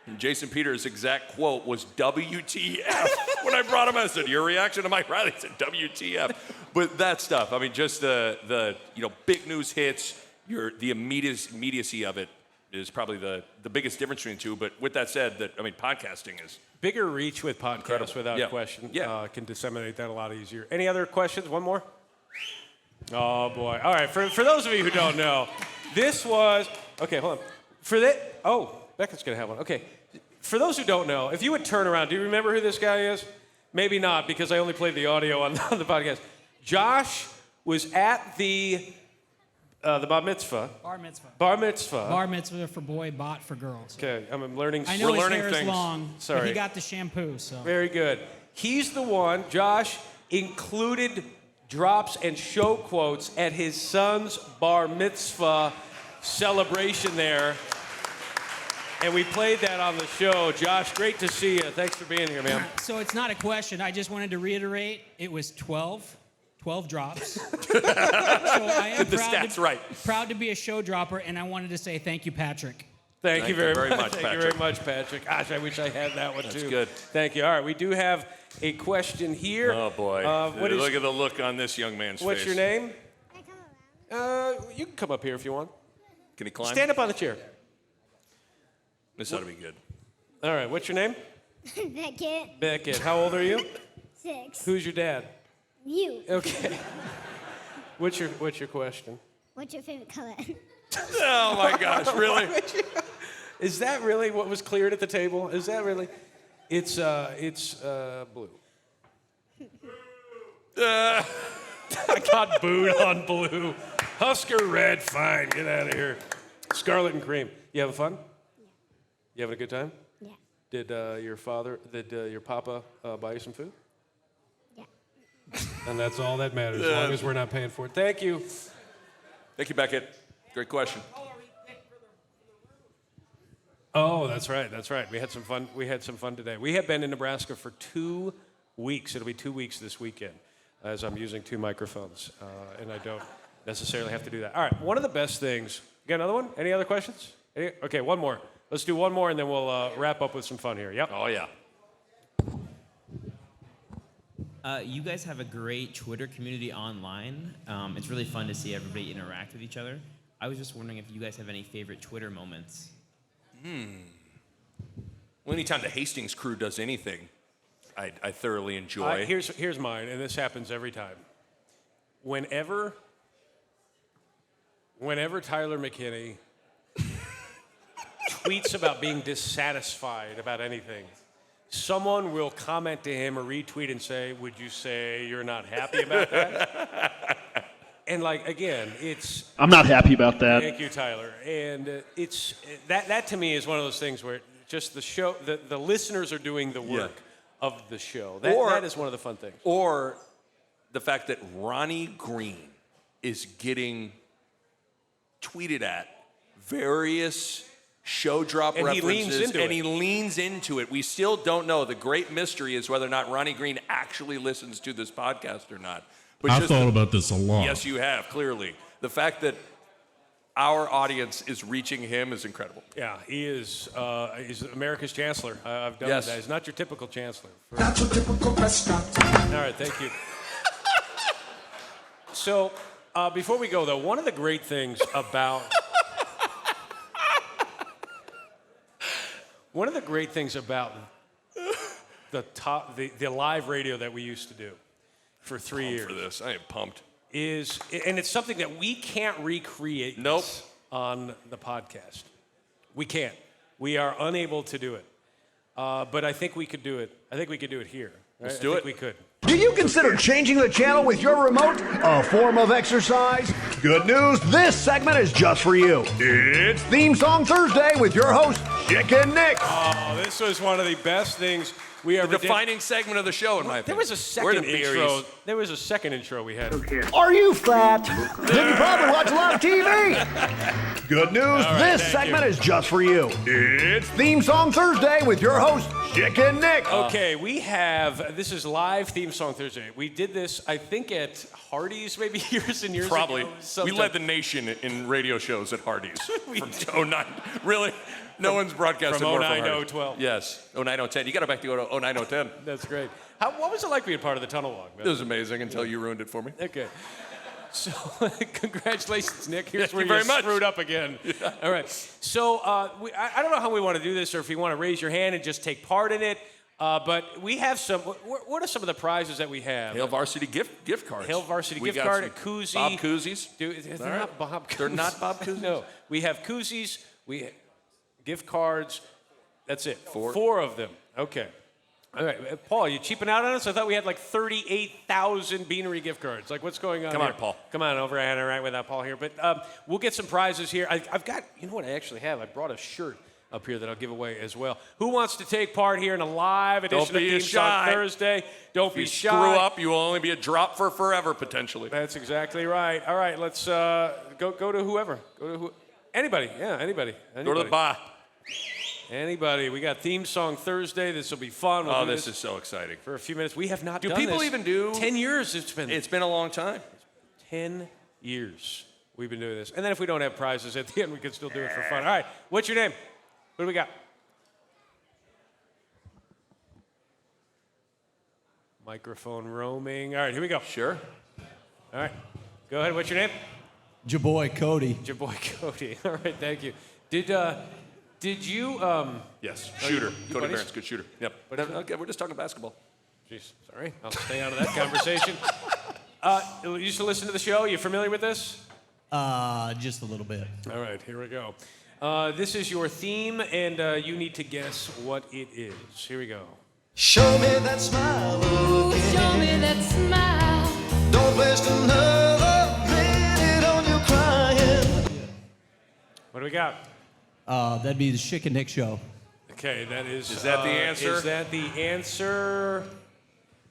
And Jason Peters' exact quote was WTF. When I brought him, I said, your reaction to Mike Riley? He said, WTF. But that stuff, I mean, just the big news hits, the immediacy of it is probably the biggest difference between the two. But with that said, podcasting is bigger reach with podcasts incredible. without question. Yeah. Can disseminate that a lot easier. Any other questions? One more? Oh, boy. All right, for those of you who don't know, this was, okay, hold on. Becca's going to have one. Okay. For those who don't know, if you would turn around, do you remember who this guy is? Maybe not, because I only played the audio on the podcast. Josh was at the bar mitzvah. Bar mitzvah. Bar mitzvah. Bar mitzvah for boy, bot for girls. Okay, I'm learning. I know we're his learning hair things. is long, Sorry. but he got the shampoo, so. Very good. He's the one, Josh, included drops and show quotes at his son's bar mitzvah celebration there. And we played that on the show. Josh, great to see you. Thanks for being here, man. So it's not a question. I just wanted to reiterate, it was 12 drops. So I am Get the stats right. Proud to be a show dropper, and I wanted to say thank you, Patrick. Thank you very much, Patrick. Thank you very much, Patrick. Gosh, I wish I had that one, too. That's good. Thank you. All right, we do have a question here. Oh, boy. Look at the look on this young man's What's face. your name? You can come up here if you want. Can he climb? Stand up on the chair. This ought to be good. All right, what's your name? Beckett. Beckett. How old are you? 6. Who's your dad? You. Okay. What's your question? What's your favorite color? Oh my gosh, really? Is that really what was cleared at the table? Is that really? It's blue. I got booed on blue. Husker red, fine. Get out of here. Scarlet and cream. You having fun? Yeah. You having a good time? Yeah. Did your papa buy you some food? Yeah. And that's all that matters, as long as we're not paying for it. Thank you. Thank you, Beckett. Great question. Oh, that's right. That's right. We had some fun. We had some fun today. We have been in Nebraska for 2 weeks. It'll be 2 weeks this weekend, as I'm using 2 microphones, and I don't necessarily have to do that. All right. One of the best things. You got another one? Any other questions? Okay, one more. Let's do one more, and then we'll wrap up with some fun here. Yep. Oh yeah. You guys have a great Twitter community online. It's really fun to see everybody interact with each other. I was just wondering if you guys have any favorite Twitter moments. Well, anytime the Hastings crew does anything, I thoroughly enjoy. Here's mine, and this happens every time. Whenever Tyler McKinney tweets about being dissatisfied about anything, someone will comment to him or retweet and say, would you say you're not happy about that? And like again, it's. I'm not happy about that. Thank you, Tyler. And it's that to me is one of those things where just the show, the listeners are doing the work of the show. That is one of the fun things. Or the fact that Ronnie Green is getting tweeted at various show drop And references, he leans into it. We still don't know. The great mystery is whether or not Ronnie Green actually listens to this podcast or not. But I've thought about this a lot. Yes, you have, clearly. The fact that our audience is reaching him is incredible. Yeah, he's America's chancellor. I've done Yes. that. He's not your typical chancellor. Not your typical Prescott. All right, thank you. So, before we go, though, one of the great things about the live radio that we used to do for 3 years. For this, I am pumped. And it's something that we can't recreate on the podcast. We can't. We are unable to do it. But I think we could do it. I think we could do it here. Right? Let's do it. We could. Do you consider changing the channel with your remote a form of exercise? Good news, this segment is just for you. It's Theme Song Thursday with your host, Schick and Nick. Oh, this was one of the best things we ever The did. defining segment of the show, in my opinion. There was a We're second the intro. Beaneries. There was a second intro we had. Are you fat? Then you probably watch a lot of TV. Good news, right, this thank segment you. is just for you. It's Theme Song Thursday with your host, Schick and Nick. Okay, this is live Theme Song Thursday. We did this, I think, at Hardee's maybe years and years Probably. ago. We Sometime. led the nation in radio shows at Hardee's. From 09. Really? No one's broadcasted From more 09 to Hardee's. 012. Yes. 09, 010. You got it back to 09, 010. That's great. What was it like being part of the tunnel walk? It was amazing until you ruined it for me. Okay. So, congratulations, Nick. Here's Thank where you very much. screwed up again. Yeah. All right. So, I don't know how we want to do this, or if you want to raise your hand and just take part in it. But we have some. What are some of the prizes that we have? Hail Varsity gift cards. Hail Varsity We gift got card, a some koozie. Bob koozies. They're All not right. Bob koozies. They're not Bob koozies? No. We have koozies. Gift cards. That's it. Four. 4 of them. Okay. All right. Paul, you cheaping out on us? I thought we had like 38,000 Beanery gift cards. Like, what's going on Come on, here? Paul. Come on over and interact with Paul here. But we'll get some prizes here. I've got, you know what I actually have? I brought a shirt up here that I'll give away as well. Who wants to take part here in a live edition of Theme Song Thursday? Don't be shy. Screw up, you will only be a drop for forever, potentially. That's exactly right. All right, let's go to whoever. Anybody. Yeah, anybody. Go to the bar. Anybody. We got Theme Song Thursday. This will be fun. We'll do this is so exciting. For a few minutes. We have not Do done people this. even do? 10 years it's been. It's been a long time. 10 years we've been doing this. And then if we don't have prizes at the end, we can still do it for fun. All right, what's your name? What do we got? Microphone roaming. All right, here we go. Sure. All right, go ahead. What's your name? Jaboy Cody. Jaboy Cody. All right, thank you. Did you? Yes, Oh, shooter. you Cody buddies? Barron's good shooter. Yep. Okay, we're just talking basketball. Jeez, sorry. I'll stay out of that conversation. You used to listen to the show. You familiar with this? Just a little bit. All right, here we go. This is your theme, and you need to guess what it is. Here we go. Show me that smile again. Show me that smile. Don't waste another minute on your crying. What do we got? That'd be the Schick and Nick show. Okay, that is. Is that the answer? Is that the answer?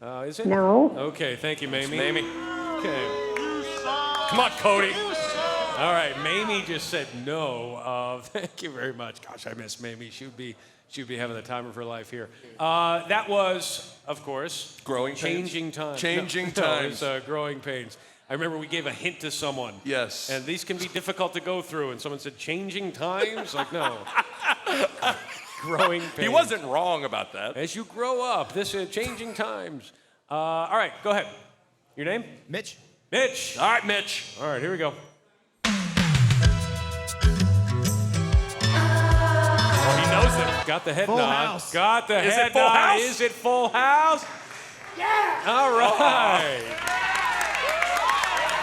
Is it? No. Okay, thank you, Mamie. Mamie. Okay. Come on, Cody. All right, Mamie just said no. Thank you very much. Gosh, I miss Mamie. She would be having the time of her life here. That was, of course, Changing Times. Changing No, Times. it's Growing Pains. I remember we gave a hint to someone. Yes. And these can be difficult to go through. And someone said, Changing Times? Like, no. Growing Pains. He wasn't wrong about that. As you grow up, this is Changing Times. All right, go ahead. Your name? Mitch. Mitch. All right, Mitch. All right, here we go. Oh, he knows it. Got the head Full nod. House. Got the Is head it Full nod. House? Is it Full House? Yeah. All right.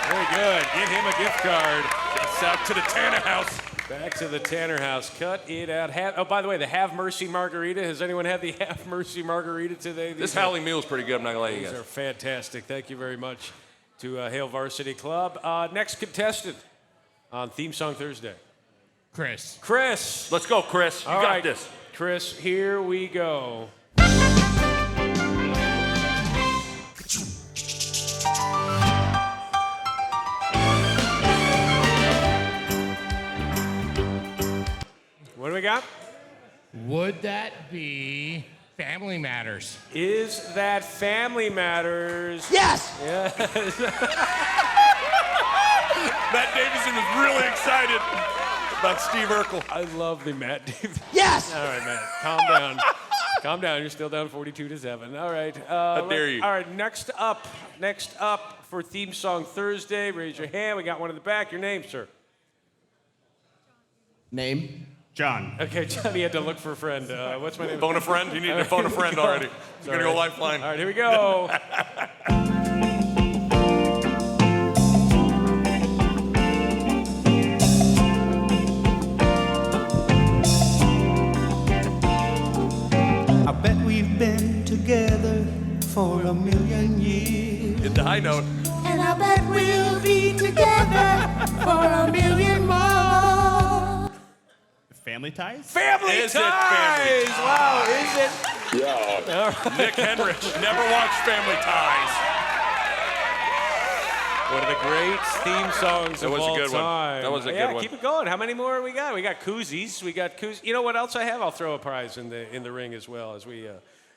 Very good. Get him a gift card. It's out to the Tanner house. Back to the Tanner house. Cut it out. Oh, by the way, the Have Mercy Margarita. Has anyone had the Have Mercy Margarita today? This Howling Mule's pretty good, I'm not going to let you These guys. are fantastic. Thank you very much to Hail Varsity Club. Next contestant on Theme Song Thursday. Chris. Chris. Let's go, Chris. You All got right, this. Chris, here we go. What do we got? Would that be Family Matters? Is that Family Matters? Yes! Yes. Matt Davison is really excited about Steve Urkel. I love the Matt Davison. Yes! All right, Matt, calm down. Calm down. You're still down 42-7. All right. How dare you? All right. Next up for Theme Song Thursday. Raise your hand. We got one in the back. Your name, sir. Name? John. Okay, Johnny had to look for a friend. What's my name? Phone a friend? You need to phone a friend already. You're gonna go Lifeline. All right, here we go. I bet we've been together for a million years. Hit the high note. And I bet we'll be together for a million more. Family Ties? Family Is it Ties! Family Wow, is it? Yeah. Nick Henrich never watched Family Ties. One of the great theme songs That of was a all good one. time. That was a yeah, good one. Keep it going. How many more we got? We got koozies. You know what else I have? I'll throw a prize in the ring as well as we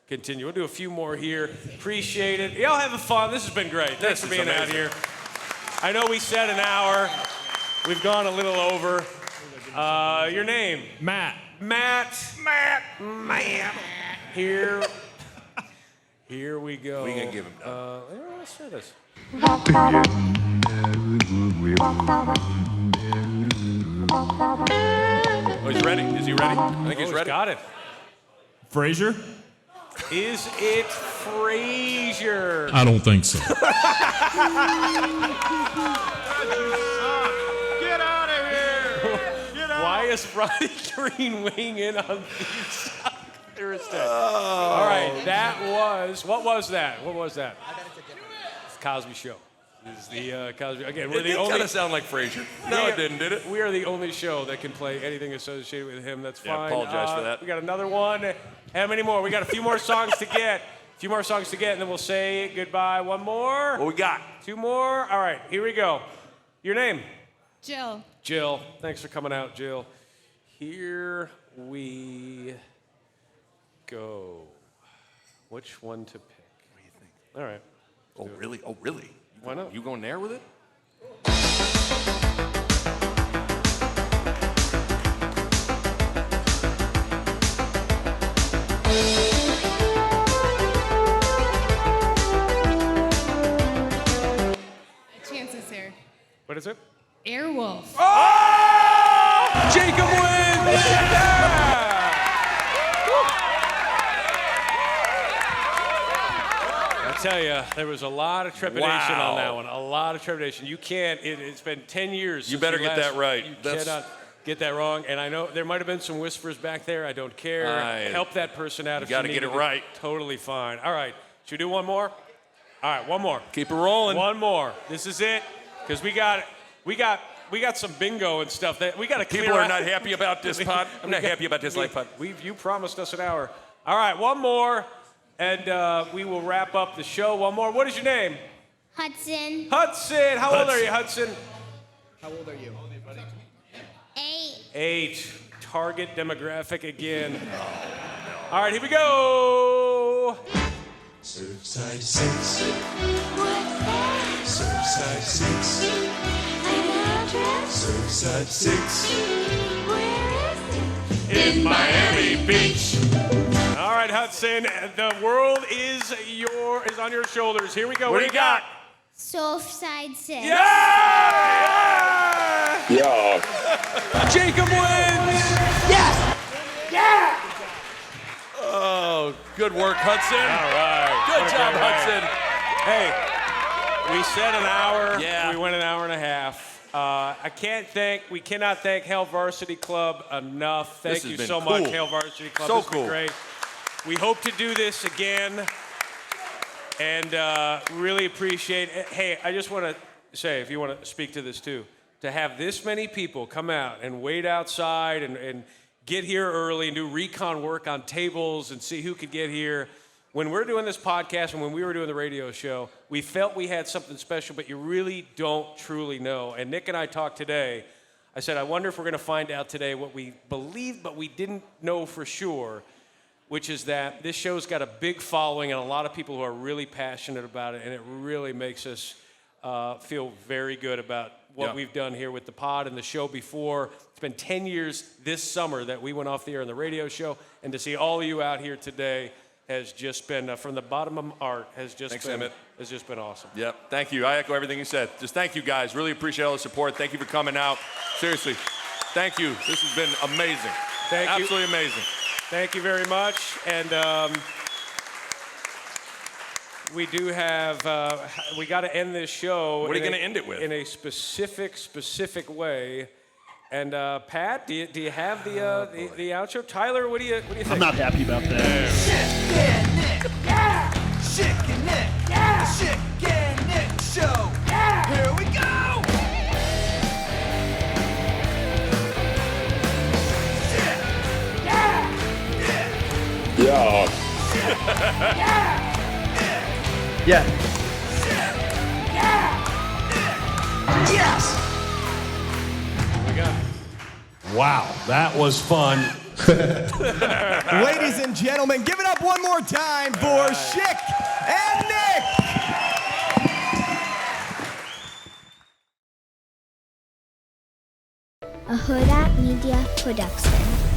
continue. We'll do a few more here. Appreciate it. Y'all having fun. This has been great. Thanks for being out here. I know we said an hour. We've gone a little over. Your name? Matt. Matt. Here we go. We gonna give him let's try this. Oh, he's ready. Is he ready? I think he's ready. Got it. Frasier? Is it Frasier? I don't think so. Get out of here! Get out! Why is Roddy Green weighing in on these Thursday? All right, what was that? It's Cosby Show. This is the Cosby. Again, we're It the did only. kind of sound like Frasier. No, it didn't, did it? We are the only show that can play anything associated with him. That's Yeah, fine. apologize for that. We got another one. How many more? We got a few more songs to get. And then we'll say goodbye. One more. What we got? Two more. All right, here we go. Your name? Jill. Jill. Thanks for coming out, Jill. Here we go. Which one to pick? What do you think? All right. Oh, really? Oh, really? Why not? You going there with it? Chances here. What is it? Airwolf. Oh! Jacob wins! Yeah! I tell you, there was a lot of trepidation on that one. A lot of trepidation. You can't. It's been 10 years. You since better get last- that right. You That's- cannot get that wrong. And I know there might have been some whispers back there. I don't care. Help that person out. You if gotta you get need it to. right. Totally fine. All right. Should we do one more? All right, one more. Keep it rolling. One more. This is it, because we got some bingo and stuff that we got to clear. People are out. not happy about this pod. I'm not happy about this life pod. You promised us an hour. All right, one more, and we will wrap up the show. One more. What is your name? Hudson. Hudson. How old are you, Hudson? How old are you? 8. 8. Target demographic again. All right, here we go. Surfside 6. Surfside 6. Surfside 6. In Miami Beach. All right, Hudson. The world is on your shoulders. Here we go. What do you got? Surfside 6. Yeah. Jacob wins. Yes. Yeah. Oh, good work, Hudson. All right. Good job, Hudson. Hey, we said an hour. Yeah. We went an hour and a half. We cannot thank Hail Varsity Club enough. This Thank has you been so cool. much, Hail Varsity Club. So This has been cool. great. We hope to do this again. And really appreciate it. Hey, I just want to say, if you want to speak to this too, to have this many people come out and wait outside and get here early and do recon work on tables and see who could get here. When we're doing this podcast and when we were doing the radio show, we felt we had something special, but you really don't truly know. And Nick and I talked today. I said, I wonder if we're going to find out today what we believed, but we didn't know for sure, which is that this show's got a big following and a lot of people who are really passionate about it, and it really makes us feel very good about what we've done here with the pod and the show before. It's been 10 years this summer that we went off the air on the radio show, and to see all of you out here today has just been, from the bottom of my heart, has just been awesome. Yep, thank you. I echo everything you said. Just thank you guys. Really appreciate all the support. Thank you for coming out. Seriously, thank you. This has been amazing. Thank you. Absolutely amazing. Thank you very much. And we do have, we got to end this show. What are you going to end it with? In a specific way. And Pat, do you have the outro? Tyler, what do you think? I'm not happy about that. Schick and Nick, yeah. Schick and Nick, yeah. Schick and Nick show, yeah. Here we go. Schick, yeah. Yeah. Schick, yeah. Yeah. Schick, yeah. Yes. Wow, that was fun. Ladies and gentlemen, give it up one more time for Schick and Nick. A Hurrdat Media Production.